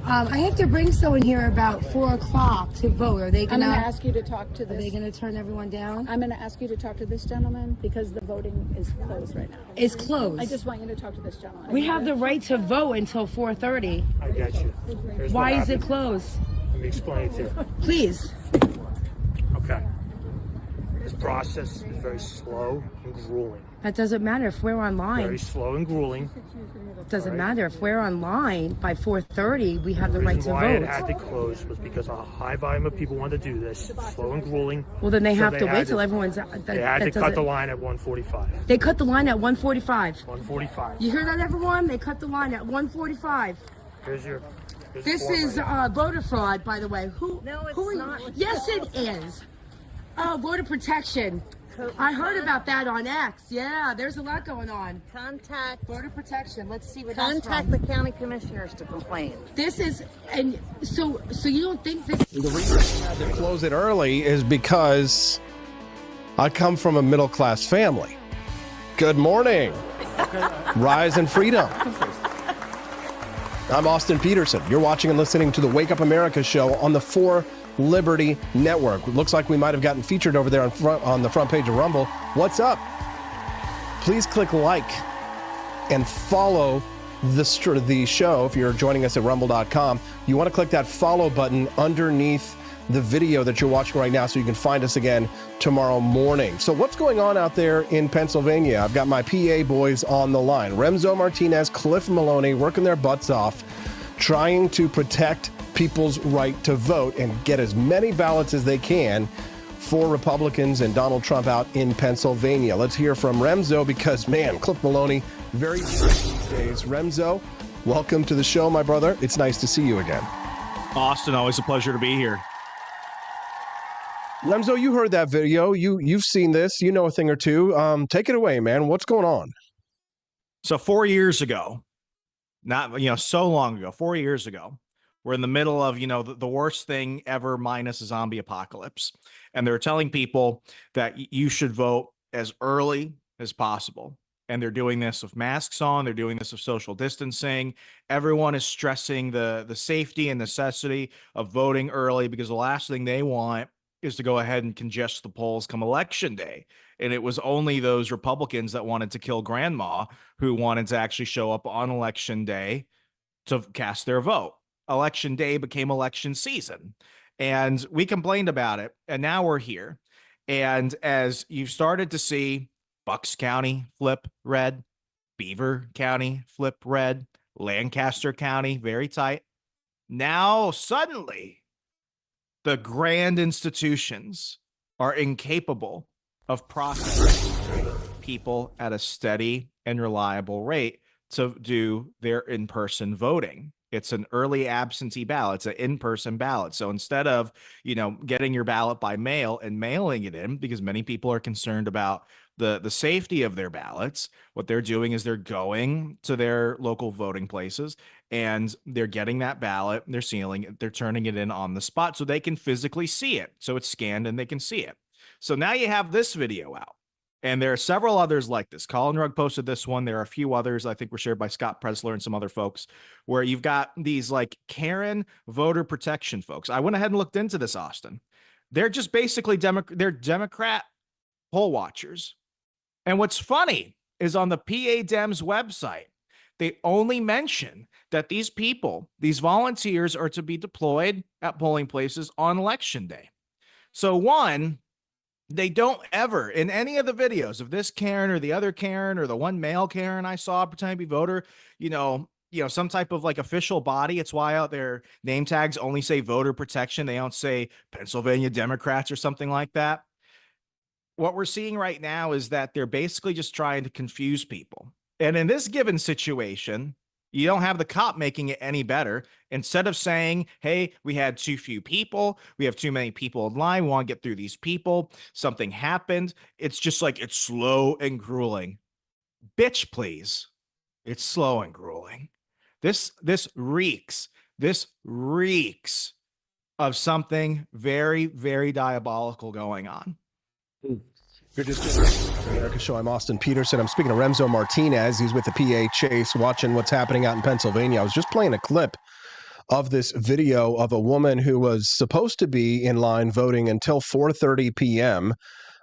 I have to bring someone here about 4 o'clock to vote. Are they I'm going to going to ask you to talk to this. Are they going to turn everyone down? I'm going to ask you to talk to this gentleman because the voting is closed right now. It's closed. I just want you to talk to this gentleman. We have the right to vote until 4:30. I get you. Here's Why what is it happened. closed? Let me explain it to you. Please. Okay. This process is very slow and grueling. That doesn't matter if we're online. Very slow and grueling. Doesn't matter if we're online by 4:30. We have the right to The reason why vote. it had to close was because a high volume of people wanted to do this, slow and grueling. Well, then they So have to had wait till everyone's. They had to cut the line at 1:45. They cut the line at 1:45. 1:45. You hear that, everyone? They cut the line at 1:45. Here's your. This is voter fraud, by the way. No, it's who not. Yes, it is. Oh, voter protection. I heard about that on X. Yeah, there's a lot going on. Contact voter protection. Let's see what Contact the county commissioners to complain. This is, and so you don't think this? The reason I had to close it early is because I come from a middle class family. Good morning. Rise and freedom. I'm Austin Peterson. You're watching and listening to the Wake Up America show on the 4 Liberty Network. Looks like we might have gotten featured over there on the front page of Rumble. What's up? Please click like and follow the show if you're joining us at rumble.com. You want to click that follow button underneath the video that you're watching right now so you can find us again tomorrow morning. So what's going on out there in Pennsylvania? I've got my PA boys on the line. Remzo Martinez, Cliff Maloney working their butts off, trying to protect people's right to vote and get as many ballots as they can for Republicans and Donald Trump out in Pennsylvania. Let's hear from Remzo because, man, Cliff Maloney, very busy these days. Remzo, welcome to the show, my brother. It's nice to see you again. Austin, always a pleasure to be here. Remzo, you heard that video. You've seen this. You know a thing or two. Take it away, man. What's going on? So 4 years ago, not so long ago, 4 years ago, we're in the middle of the worst thing ever minus a zombie apocalypse, and they're telling people that you should vote as early as possible. And they're doing this with masks on. They're doing this with social distancing. Everyone is stressing the safety and necessity of voting early because the last thing they want is to go ahead and congest the polls come election day. And it was only those Republicans that wanted to kill grandma who wanted to actually show up on election day to cast their vote. Election day became election season. And we complained about it. And now we're here. And as you've started to see Bucks County flip red, Beaver County flip red, Lancaster County very tight. Now suddenly the grand institutions are incapable of processing people at a steady and reliable rate to do their in-person voting. It's an early absentee ballot. It's an in-person ballot. So instead of, getting your ballot by mail and mailing it in, because many people are concerned about the safety of their ballots, what they're doing is they're going to their local voting places and they're getting that ballot, they're sealing it, they're turning it in on the spot so they can physically see it. So it's scanned and they can see it. So now you have this video out. And there are several others like this. Colin Rugg posted this one. There are a few others I think were shared by Scott Presler and some other folks where you've got these like Karen voter protection folks. I went ahead and looked into this, Austin. They're just basically they're Democrat poll watchers. And what's funny is on the PA Dems website, they only mention that these people, these volunteers are to be deployed at polling places on election day. So one, they don't ever in any of the videos of this Karen or the other Karen or the one male Karen I saw pretending to be voter, some type of like official body. It's why out their name tags only say voter protection. They don't say Pennsylvania Democrats or something like that. What we're seeing right now is that they're basically just trying to confuse people. And in this given situation, you don't have the cop making it any better. Instead of saying, hey, we had too few people, we have too many people in line, we want to get through these people, something happened. It's just like, it's slow and grueling. Bitch, please. It's slow and grueling. This reeks of something very, very diabolical going on. You're just the America Show. I'm Austin Peterson. I'm speaking to Remzo Martinez. He's with the PA Chase, watching what's happening out in Pennsylvania. I was just playing a clip of this video of a woman who was supposed to be in line voting until 4:30 p.m.,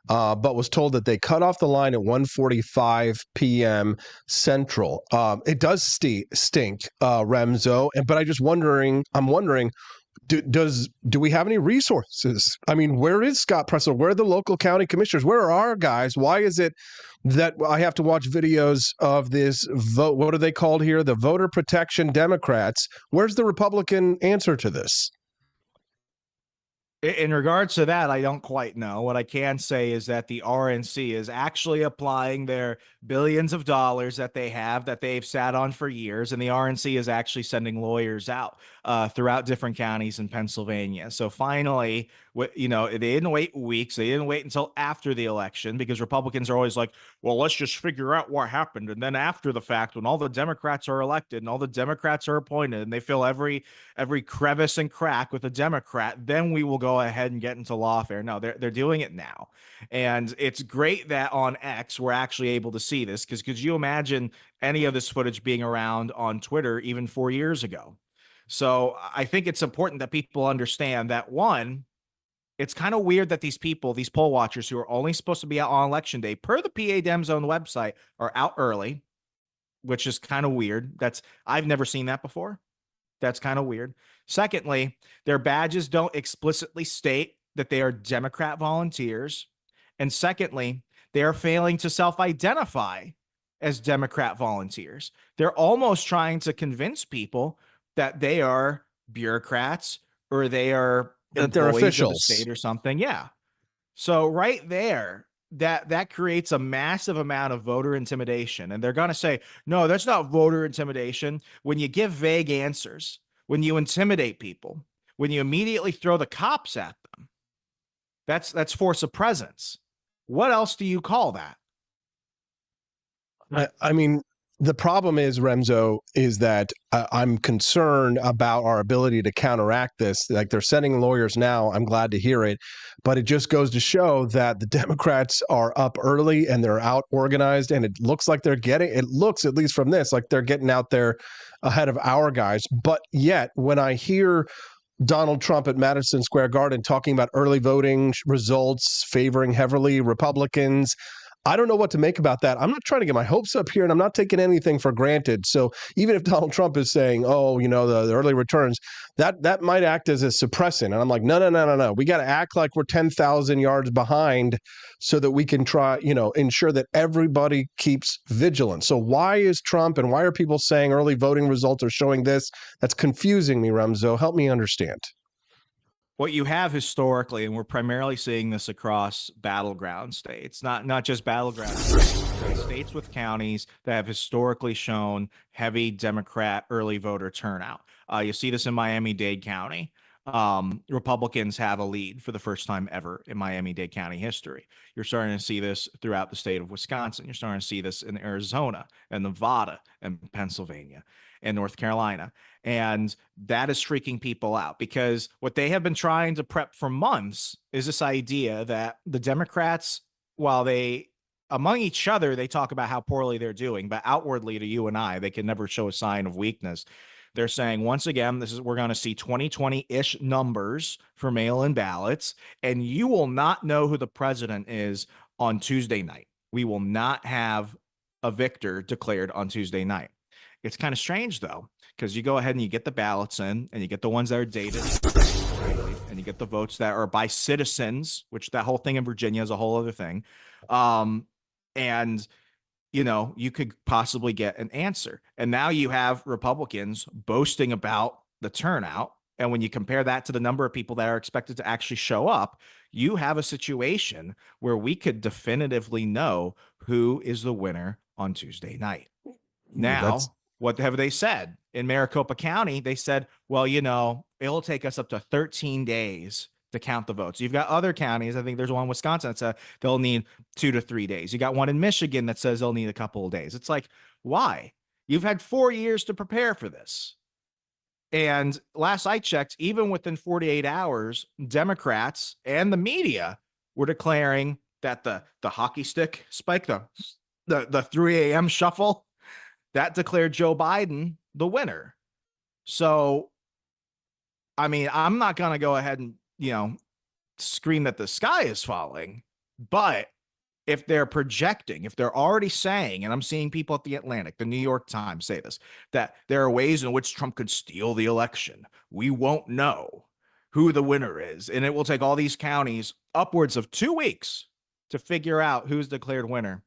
but was told that they cut off the line at 1:45 p.m. Central. It does stink, Remzo. But I'm wondering, do we have any resources? I mean, where is Scott Presler? Where are the local county commissioners? Where are our guys? Why is it that I have to watch videos of this vote? What are they called here? The Voter Protection Democrats. Where's the Republican answer to this? In regards to that, I don't quite know. What I can say is that the RNC is actually applying their billions of dollars that they've sat on for years, and the RNC is actually sending lawyers out throughout different counties in Pennsylvania. So finally, they didn't wait weeks. They didn't wait until after the election, because Republicans are always like, well, let's just figure out what happened. And then after the fact, when all the Democrats are elected and all the Democrats are appointed and they fill every crevice and crack with a Democrat, then we will go ahead and get into lawfare. No, they're doing it now. And it's great that on X we're actually able to see this, because could you imagine any of this footage being around on Twitter even 4 years ago? So I think it's important that people understand that, one, it's kind of weird that these people, these poll watchers who are only supposed to be out on election day, per the PA Dem Zone website, are out early, which is kind of weird. I've never seen that before. That's kind of weird. Secondly, their badges don't explicitly state that they are Democrat volunteers. And secondly, they are failing to self-identify as Democrat volunteers. They're almost trying to convince people that they are bureaucrats or that they're officials of the state or something. Yeah. So right there, that creates a massive amount of voter intimidation. And they're going to say, no, that's not voter intimidation. When you give vague answers, when you intimidate people, when you immediately throw the cops at them, that's force of presence. What else do you call that? I mean, the problem is, Remzo, is that I'm concerned about our ability to counteract this. Like, they're sending lawyers now. I'm glad to hear it. But it just goes to show that the Democrats are up early and they're out organized. And it looks, at least from this, like they're getting out there ahead of our guys. But yet, when I hear Donald Trump at Madison Square Garden talking about early voting results favoring heavily Republicans, I don't know what to make about that. I'm not trying to get my hopes up here, and I'm not taking anything for granted. So even if Donald Trump is saying, oh, the early returns, that might act as a suppressant. And I'm like, no. We got to act like we're 10,000 yards behind so that we can try, ensure that everybody keeps vigilant. So why is Trump, and why are people saying early voting results are showing this? That's confusing me, Remzo. Help me understand. What you have historically, and we're primarily seeing this across battleground states, not just battleground states, but states with counties that have historically shown heavy Democrat early voter turnout. You see this in Miami-Dade County. Republicans have a lead for the first time ever in Miami-Dade County history. You're starting to see this throughout the state of Wisconsin. You're starting to see this in Arizona and Nevada and Pennsylvania and North Carolina. And that is freaking people out, because what they have been trying to prep for months is this idea that the Democrats, while among each other, they talk about how poorly they're doing, but outwardly to you and I, they can never show a sign of weakness. They're saying, once again, we're going to see 2020-ish numbers for mail-in ballots, and you will not know who the president is on Tuesday night. We will not have a victor declared on Tuesday night. It's kind of strange, though, because you go ahead and you get the ballots in, and you get the ones that are dated, and you get the votes that are by citizens, which that whole thing in Virginia is a whole other thing. And you could possibly get an answer. And now you have Republicans boasting about the turnout. And when you compare that to the number of people that are expected to actually show up, you have a situation where we could definitively know who is the winner on Tuesday night. Now, what have they said? In Maricopa County, they said, well, it'll take us up to 13 days to count the votes. You've got other counties. I think there's one in Wisconsin that said they'll need 2 to 3 days. You got one in Michigan that says they'll need a couple of days. It's like, why? You've had 4 years to prepare for this. And last I checked, even within 48 hours, Democrats and the media were declaring that the hockey stick spike, the 3 a.m. shuffle, that declared Joe Biden the winner. So, I mean, I'm not going to go ahead and, scream that the sky is falling, but if they're projecting, if they're already saying, and I'm seeing people at the Atlantic, the New York Times say this, that there are ways in which Trump could steal the election, we won't know who the winner is. And it will take all these counties upwards of 2 weeks to figure out who's declared winner.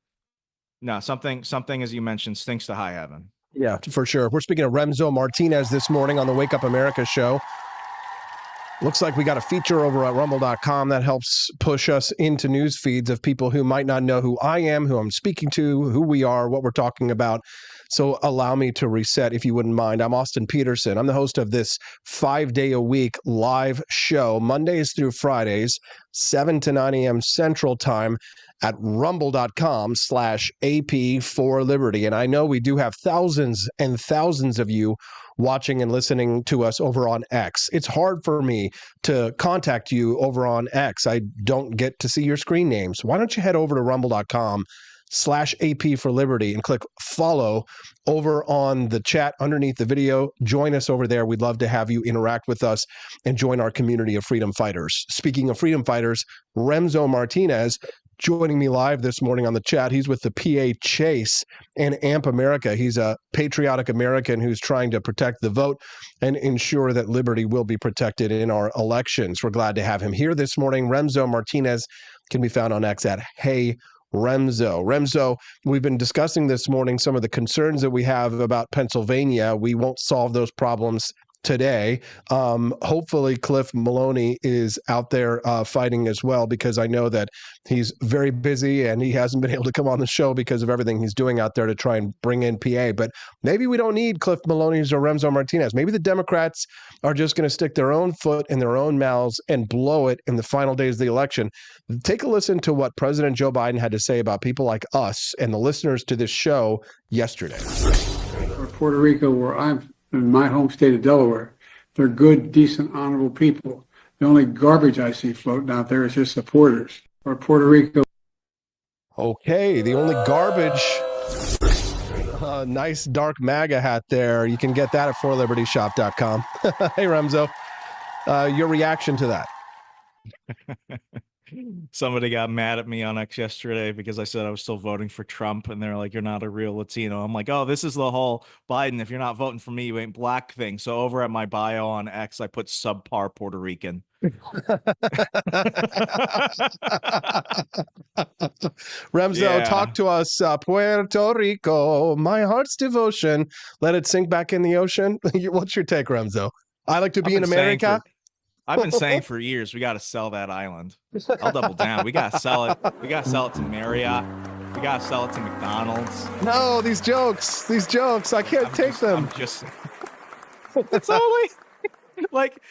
No, something, as you mentioned, stinks to high heaven. Yeah, for sure. We're speaking of Remzo Martinez this morning on the Wake Up America show. Looks like we got a feature over at rumble.com that helps push us into news feeds of people who might not know who I am, who I'm speaking to, who we are, what we're talking about. So allow me to reset, if you wouldn't mind. I'm Austin Peterson. I'm the host of this 5-day-a-week live show, Mondays through Fridays, 7 to 9 a.m. Central Time at rumble.com/AP for Liberty. And I know we do have thousands and thousands of you watching and listening to us over on X. It's hard for me to contact you over on X. I don't get to see your screen names. Why don't you head over to rumble.com/AP for Liberty and click follow over on the chat underneath the video. Join us over there. We'd love to have you interact with us and join our community of freedom fighters. Speaking of freedom fighters, Remzo Martinez joining me live this morning on the chat. He's with the PA Chase and AMP America. He's a patriotic American who's trying to protect the vote and ensure that liberty will be protected in our elections. We're glad to have him here this morning. Remzo Martinez can be found on X at Hey Remzo. Remzo, we've been discussing this morning some of the concerns that we have about Pennsylvania. We won't solve those problems today. Hopefully Cliff Maloney is out there fighting as well, because I know that he's very busy and he hasn't been able to come on the show because of everything he's doing out there to try and bring in PA. But maybe we don't need Cliff Maloney's or Remzo Martinez. Maybe the Democrats are just going to stick their own foot in their own mouths and blow it in the final days of the election. Take a listen to what President Joe Biden had to say about people like us and the listeners to this show yesterday. Or Puerto Rico, where I'm in my home state of Delaware, they're good, decent, honorable people. The only garbage I see floating out there is just supporters. Or Puerto Rico. Okay, the only garbage. Nice dark MAGA hat there. You can get that at forlibertyshop.com. Hey, Remzo, your reaction to that? Somebody got mad at me on X yesterday because I said I was still voting for Trump, and they're like, "You're not a real Latino." I'm like, "Oh, this is the whole Biden, if you're not voting for me, you ain't black thing." So over at my bio on X, I put subpar Puerto Rican. Remzo, talk to us. Puerto Rico, my heart's devotion. Let it sink back in the ocean. What's your take, Remzo? I like to be in America. I've been saying for years, we got to sell that island. I'll double down. We got to sell it. We got to sell it to Marriott. We got to sell it to McDonald's. No, these jokes. I can't take them. It's only like.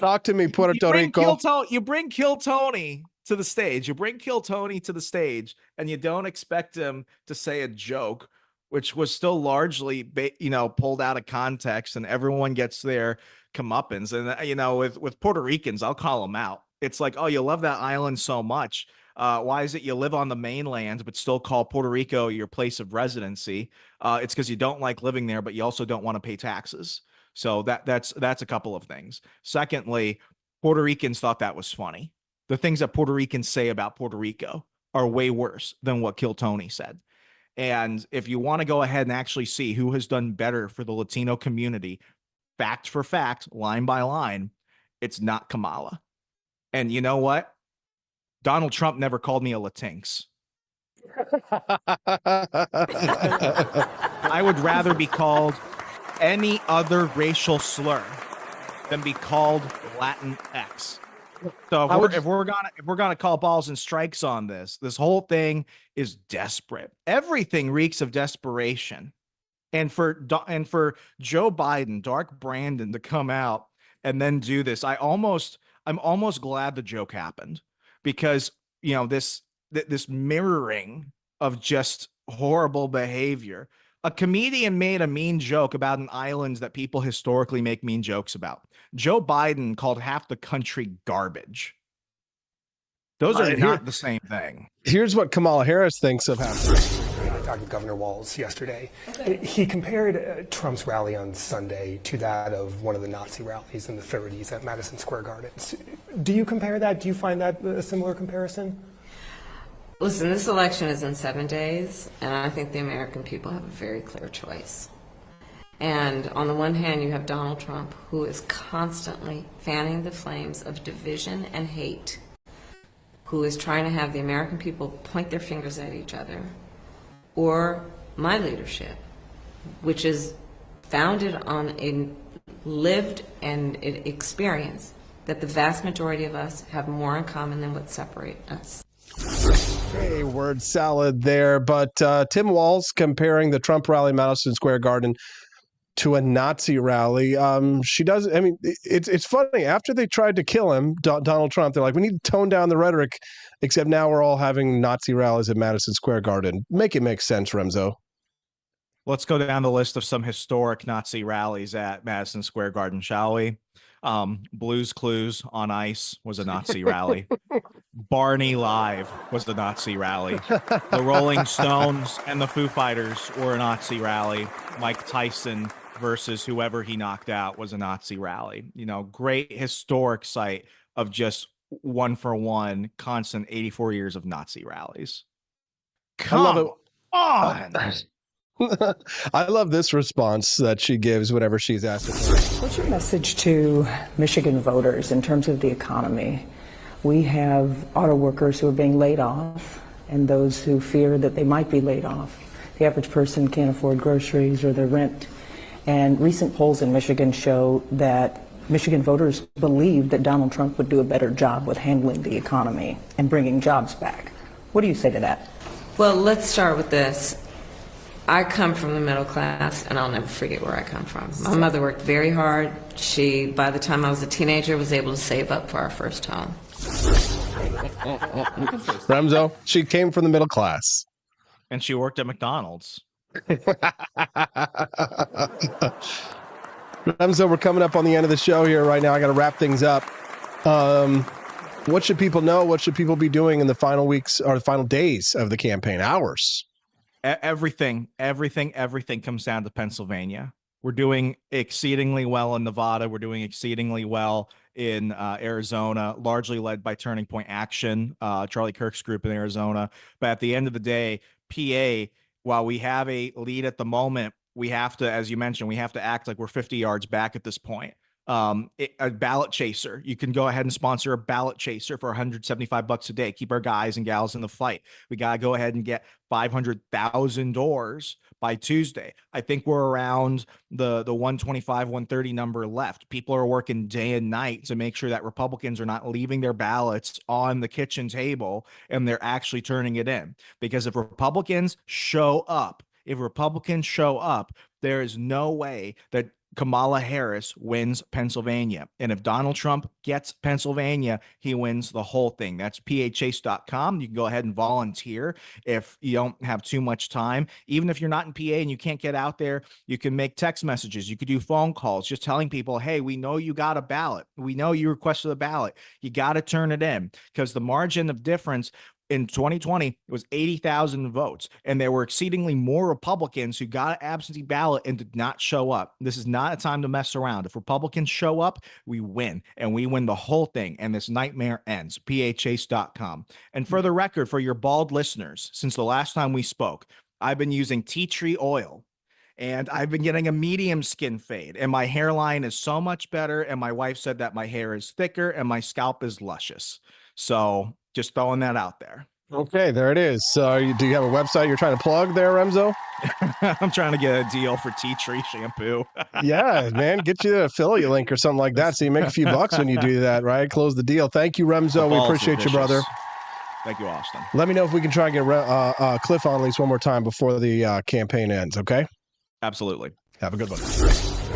Talk to me, Puerto Rico. You bring Kill Tony to the stage. And you don't expect him to say a joke, which was still largely, pulled out of context, and everyone gets their comeuppance. And, with Puerto Ricans, I'll call them out. It's like, oh, you love that island so much. Why is it you live on the mainland but still call Puerto Rico your place of residency? It's because you don't like living there, but you also don't want to pay taxes. So that's a couple of things. Secondly, Puerto Ricans thought that was funny. The things that Puerto Ricans say about Puerto Rico are way worse than what Kill Tony said. And if you want to go ahead and actually see who has done better for the Latino community, fact for fact, line by line, it's not Kamala. And you know what? Donald Trump never called me a Latinx. I would rather be called any other racial slur than be called Latinx. So if we're gonna call balls and strikes on this whole thing is desperate. Everything reeks of desperation, and for Joe Biden, Dark Brandon, to come out and then do this, I'm almost glad the joke happened, because this mirroring of just horrible behavior. A comedian made a mean joke about an island that people historically make mean jokes about. Joe Biden called half the country garbage. Those are not the same thing. Here's what Kamala Harris thinks of happening. I talked to Governor Walz yesterday. Okay. He compared Trump's rally on Sunday to that of one of the Nazi rallies in the 30s at Madison Square Garden. Do you compare that? Do you find that a similar comparison? Listen, this election is in 7 days, and I think the American people have a very clear choice. And on the one hand, you have Donald Trump, who is constantly fanning the flames of division and hate, who is trying to have the American people point their fingers at each other, or my leadership, which is founded on a lived and experience that the vast majority of us have more in common than what separates us. Hey, word salad there, but Tim Walz comparing the Trump rally in Madison Square Garden to a Nazi rally. She does. I mean, it's funny. After they tried to kill him, Donald Trump, they're like, we need to tone down the rhetoric. Except now we're all having Nazi rallies at Madison Square Garden. Make it make sense, Remzo. Let's go down the list of some historic Nazi rallies at Madison Square Garden, shall we? Blues Clues on Ice was a Nazi rally. Barney Live was the Nazi rally. The Rolling Stones and the Foo Fighters were a Nazi rally. Mike Tyson versus whoever he knocked out was a Nazi rally. You know, great historic site of just one for one, constant 84 years of Nazi rallies. Come on. I love this response that she gives whenever she's asked. What's your message to Michigan voters in terms of the economy? We have auto workers who are being laid off and those who fear that they might be laid off. The average person can't afford groceries or their rent. And recent polls in Michigan show that Michigan voters believe that Donald Trump would do a better job with handling the economy and bringing jobs back. What do you say to that? Well, let's start with this. I come from the middle class, and I'll never forget where I come from. My mother worked very hard. She, by the time I was a teenager, was able to save up for our first home. Remzo, she came from the middle class. And she worked at McDonald's. Remzo, we're coming up on the end of the show here right now. I got to wrap things up. What should people know? What should people be doing in the final weeks or the final days of the campaign? Hours. Everything comes down to Pennsylvania. We're doing exceedingly well in Nevada. We're doing exceedingly well in Arizona, largely led by Turning Point Action, Charlie Kirk's group in Arizona. But at the end of the day, PA, while we have a lead at the moment, we have to, as you mentioned, we have to act like we're 50 yards back at this point. A ballot chaser. You can go ahead and sponsor a ballot chaser for $175 a day. Keep our guys and gals in the fight. We got to go ahead and get 500,000 doors by Tuesday. I think we're around the 125, 130 number left. People are working day and night to make sure that Republicans are not leaving their ballots on the kitchen table and they're actually turning it in. Because if Republicans show up, there is no way that Kamala Harris wins Pennsylvania. And if Donald Trump gets Pennsylvania, he wins the whole thing. That's phchase.com. You can go ahead and volunteer if you don't have too much time. Even if you're not in PA and you can't get out there, you can make text messages. You could do phone calls, just telling people, hey, we know you got a ballot. We know you requested a ballot. You got to turn it in, because the margin of difference in 2020, it was 80,000 votes, and there were exceedingly more Republicans who got an absentee ballot and did not show up. This is not a time to mess around. If Republicans show up, we win, and we win the whole thing, and this nightmare ends. phchase.com. And for the record, for your bald listeners, since the last time we spoke, I've been using tea tree oil, and I've been getting a medium skin fade, and my hairline is so much better, and my wife said that my hair is thicker and my scalp is luscious. So just throwing that out there. Okay, there it is. So do you have a website you're trying to plug there, Remzo? I'm trying to get a deal for tea tree shampoo. Yeah, man, get you an affiliate link or something like that so you make a few bucks when you do that, right? Close the deal. Thank you, Remzo. We appreciate you, brother. Thank you, Austin. Let me know if we can try and get Cliff on at least one more time before the campaign ends, okay? Absolutely. Have a good one.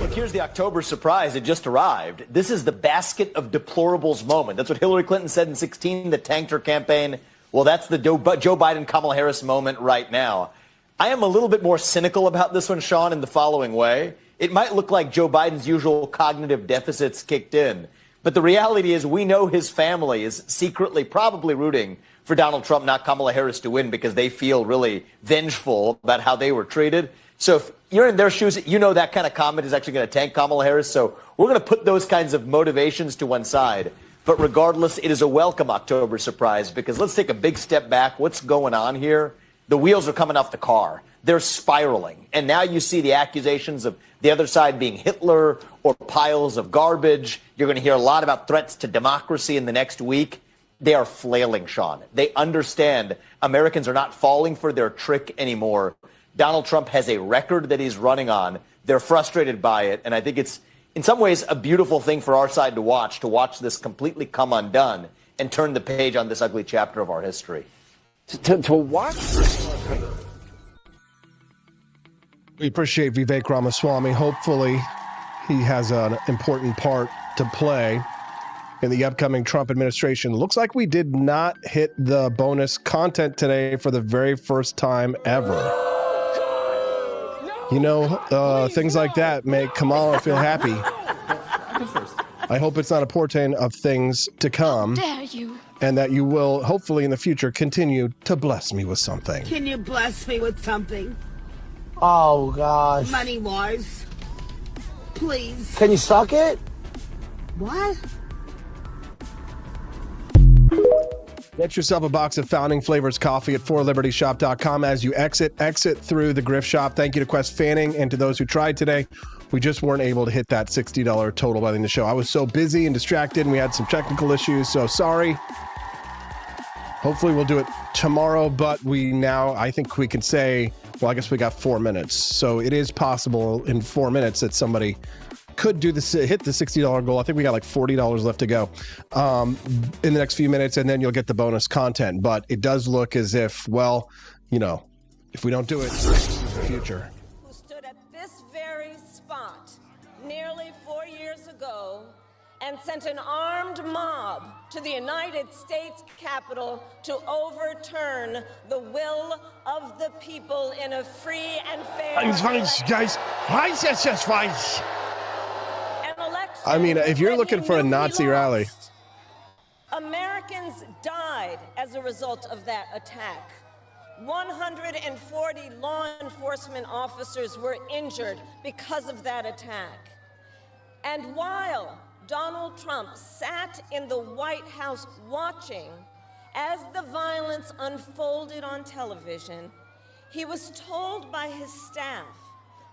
Look, here's the October surprise. It just arrived. This is the basket of deplorables moment. That's what Hillary Clinton said in 2016 that tanked her campaign. Well, that's the Joe Biden-Kamala Harris moment right now. I am a little bit more cynical about this one, Sean, in the following way. It might look like Joe Biden's usual cognitive deficits kicked in, But the reality is we know his family is secretly probably rooting for Donald Trump, not Kamala Harris, to win because they feel really vengeful about how they were treated. So if you're in their shoes, you know that kind of comment is actually going to tank Kamala Harris. So we're going to put those kinds of motivations to one side. But regardless, it is a welcome October surprise because let's take a big step back. What's going on here? The wheels are coming off the car. They're spiraling. And now you see the accusations of the other side being Hitler or piles of garbage. You're going to hear a lot about threats to democracy in the next week. They are flailing, Sean. They understand Americans are not falling for their trick anymore. Donald Trump has a record that he's running on. They're frustrated by it. And I think it's, in some ways, a beautiful thing for our side to watch this completely come undone and turn the page on this ugly chapter of our history. To watch. We appreciate Vivek Ramaswamy. Hopefully, he has an important part to play in the upcoming Trump administration. Looks like we did not hit the bonus content today for the very first time ever. You know, things like that make Kamala feel happy. I hope it's not a portent of things to come. How dare you? And that you will, hopefully in the future, continue to bless me with something. Can you bless me with something? Oh, gosh. Money-wise. Please. Can you suck it? What? Get yourself a box of Founding Flavors coffee at forlibertyshop.com as you exit through the Grift Shop. Thank you to Quest Fanning and to those who tried today. We just weren't able to hit that $60 total by the end of the show. I was so busy and distracted and we had some technical issues, so sorry. Hopefully we'll do it tomorrow, but I think we can say, well, I guess we got 4 minutes. So it is possible in 4 minutes that somebody could do this, hit the $60 goal. I think we got like $40 left to go in the next few minutes, and then you'll get the bonus content. But it does look as if, well, you know, if we don't do it, it's the future. Who stood at this very spot nearly 4 years ago and sent an armed mob to the United States Capitol to overturn the will of the people in a free and fair Guys, I mean, if you're looking for a Nazi rally. Americans died as a result of that attack. 140 law enforcement officers were injured because of that attack. And while Donald Trump sat in the White House watching as the violence unfolded on television, he was told by his staff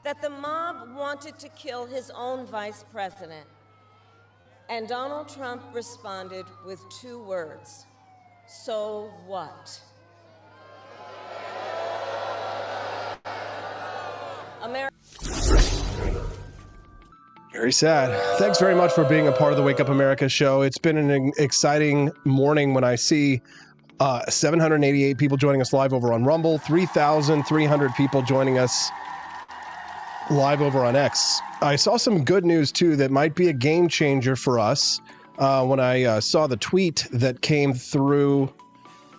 that the mob wanted to kill his own vice president. And Donald Trump responded with 2 words: so what? Very sad. Thanks very much for being a part of the Wake Up America show. It's been an exciting morning when I see 788 people joining us live over on Rumble, 3,300 people joining us live over on X. I saw some good news too that might be a game changer for us when I saw the tweet that came through.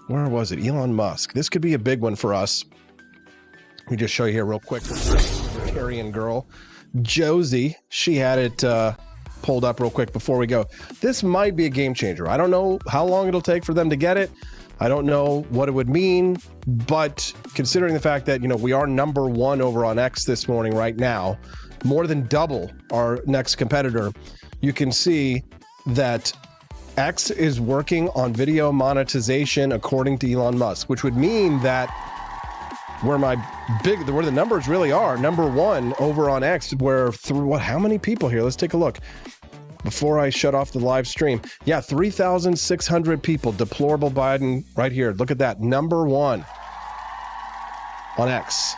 Where was it? Elon Musk. This could be a big one for us. Let me just show you here real quick. Libertarian girl, Josie, she had it pulled up real quick before we go. This might be a game changer. I don't know how long it'll take for them to get it. I don't know what it would mean, but considering the fact that, you know, we are number 1 over on X this morning right now, more than double our next competitor, you can see that X is working on video monetization according to Elon Musk, which would mean that where the numbers really are, number 1 over on X, where how many people here? Let's take a look before I shut off the live stream. Yeah, 3,600 people. Deplorable Biden right here. Look at that. Number 1 on X.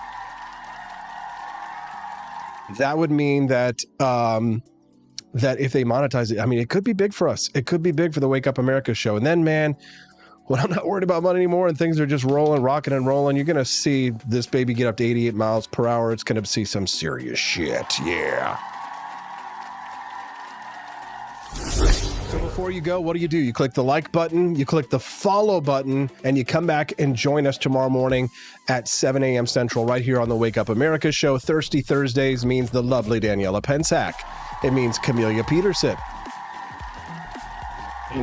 That would mean that that if they monetize it, I mean, it could be big for us. It could be big for the Wake Up America show. And then, man, when I'm not worried about money anymore and things are just rolling, rocking and rolling, you're going to see this baby get up to 88 miles per hour. It's going to see some serious shit. Yeah. So before you go, what do? You click the like button, you click the follow button, and you come back and join us tomorrow morning at 7 a.m. Central right here on the Wake Up America show. Thirsty Thursdays means the lovely Daniela Pensack. It means Camelia Peterson.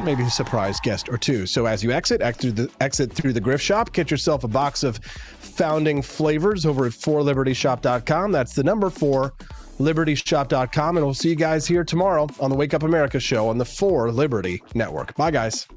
maybe a surprise guest or two. So as you exit through the Grift Shop, get yourself a box of founding flavors over at 4libertyshop.com. That's the number 4libertyshop.com. And we'll see you guys here tomorrow on the Wake Up America show on the 4 Liberty Network. Bye, guys.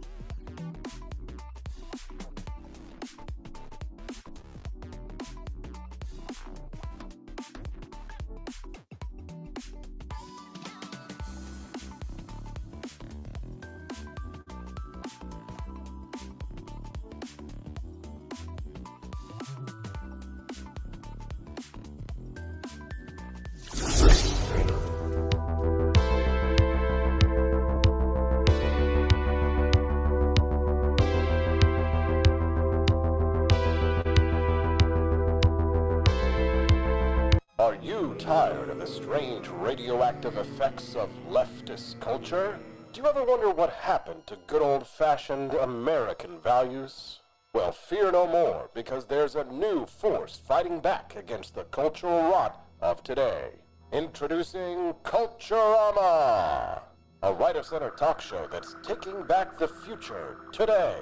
Are you tired of the strange radioactive effects of leftist culture? Do you ever wonder what happened to good old-fashioned American values? Well, fear no more, because there's a new force fighting back against the cultural rot of today. Introducing Culturama, a right-of-center talk show that's taking back the future today.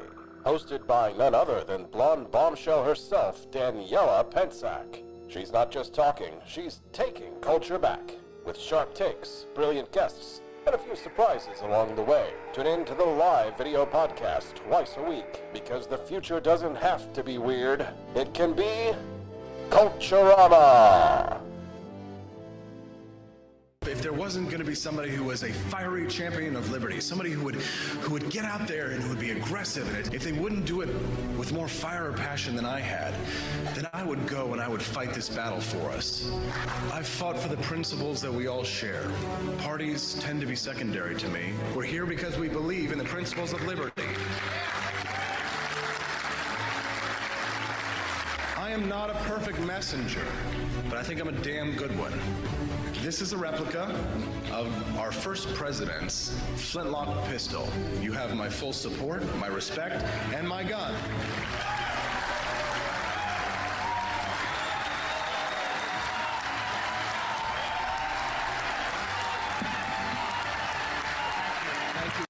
Hosted by none other than blonde bombshell herself, Daniela Pensack. She's not just talking, she's taking culture back. With sharp takes, brilliant guests, and a few surprises along the way. Tune in to the live video podcast twice a week, because the future doesn't have to be weird. It can be Culturama. If there wasn't going to be somebody who was a fiery champion of liberty, somebody who would get out there and who would be aggressive, and if they wouldn't do it with more fire or passion than I had, then I would go and I would fight this battle for us. I've fought for the principles that we all share. Parties tend to be secondary to me. We're here because we believe in the principles of liberty. I am not a perfect messenger, but I think I'm a damn good one. This is a replica of our first president's flintlock pistol. You have my full support, my respect, and my gun.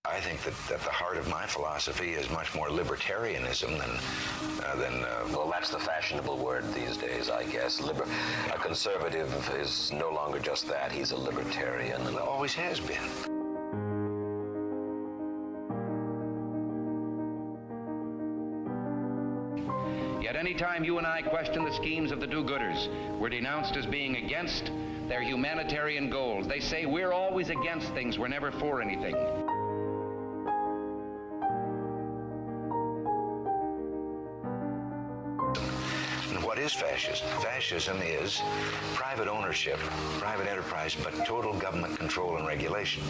I think that the heart of my philosophy is much more libertarianism than well, that's the fashionable word these days, I guess. A conservative is no longer just that. He's a libertarian, and always has been. Yet any time you and I question the schemes of the do-gooders, we're denounced as being against their humanitarian goals. They say we're always against things, we're never for anything. What is fascism? Fascism is private ownership, private enterprise, but total government control and regulation.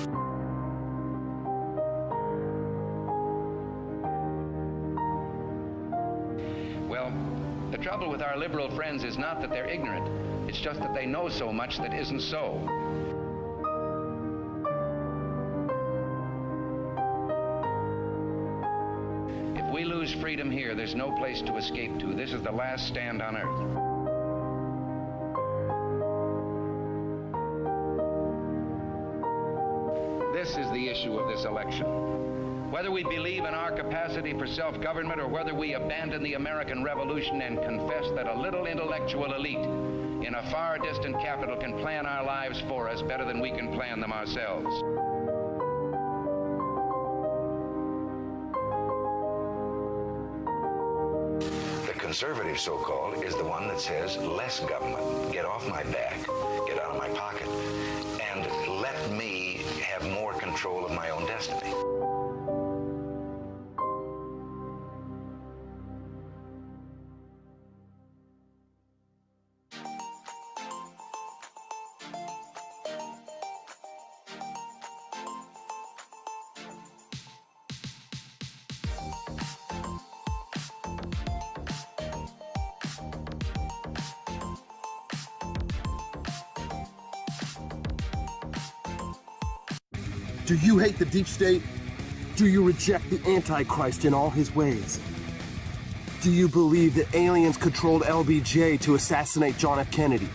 Well, the trouble with our liberal friends is not that they're ignorant. It's just that they know so much that isn't so. If we lose freedom here, there's no place to escape to. This is the last stand on earth. This is the issue of this election. Whether we believe in our capacity for self-government or whether we abandon the American Revolution and confess that a little intellectual elite in a far distant capital can plan our lives for us better than we can plan them ourselves. The conservative, so-called, is the one that says less government, get off my back, get out of my pocket, and let me have more control of my own destiny. Do you hate the deep state? Do you reject the Antichrist in all his ways? Do you believe that aliens controlled LBJ to assassinate John F. Kennedy?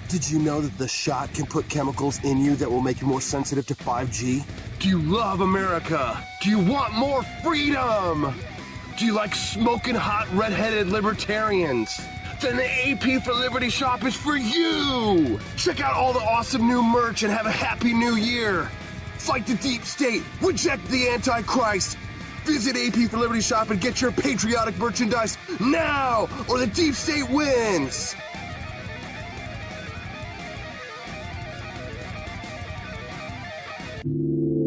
Did you know that the shot can put chemicals in you that will make you more sensitive to 5G? Do you love America? Do you want more freedom? Do you like smoking hot red-headed libertarians? Then the AP for Liberty shop is for you! Check out all the awesome new merch and have a happy new year! Fight the deep state, reject the Antichrist! Visit AP for Liberty shop and get your patriotic merchandise now, or the deep state wins! You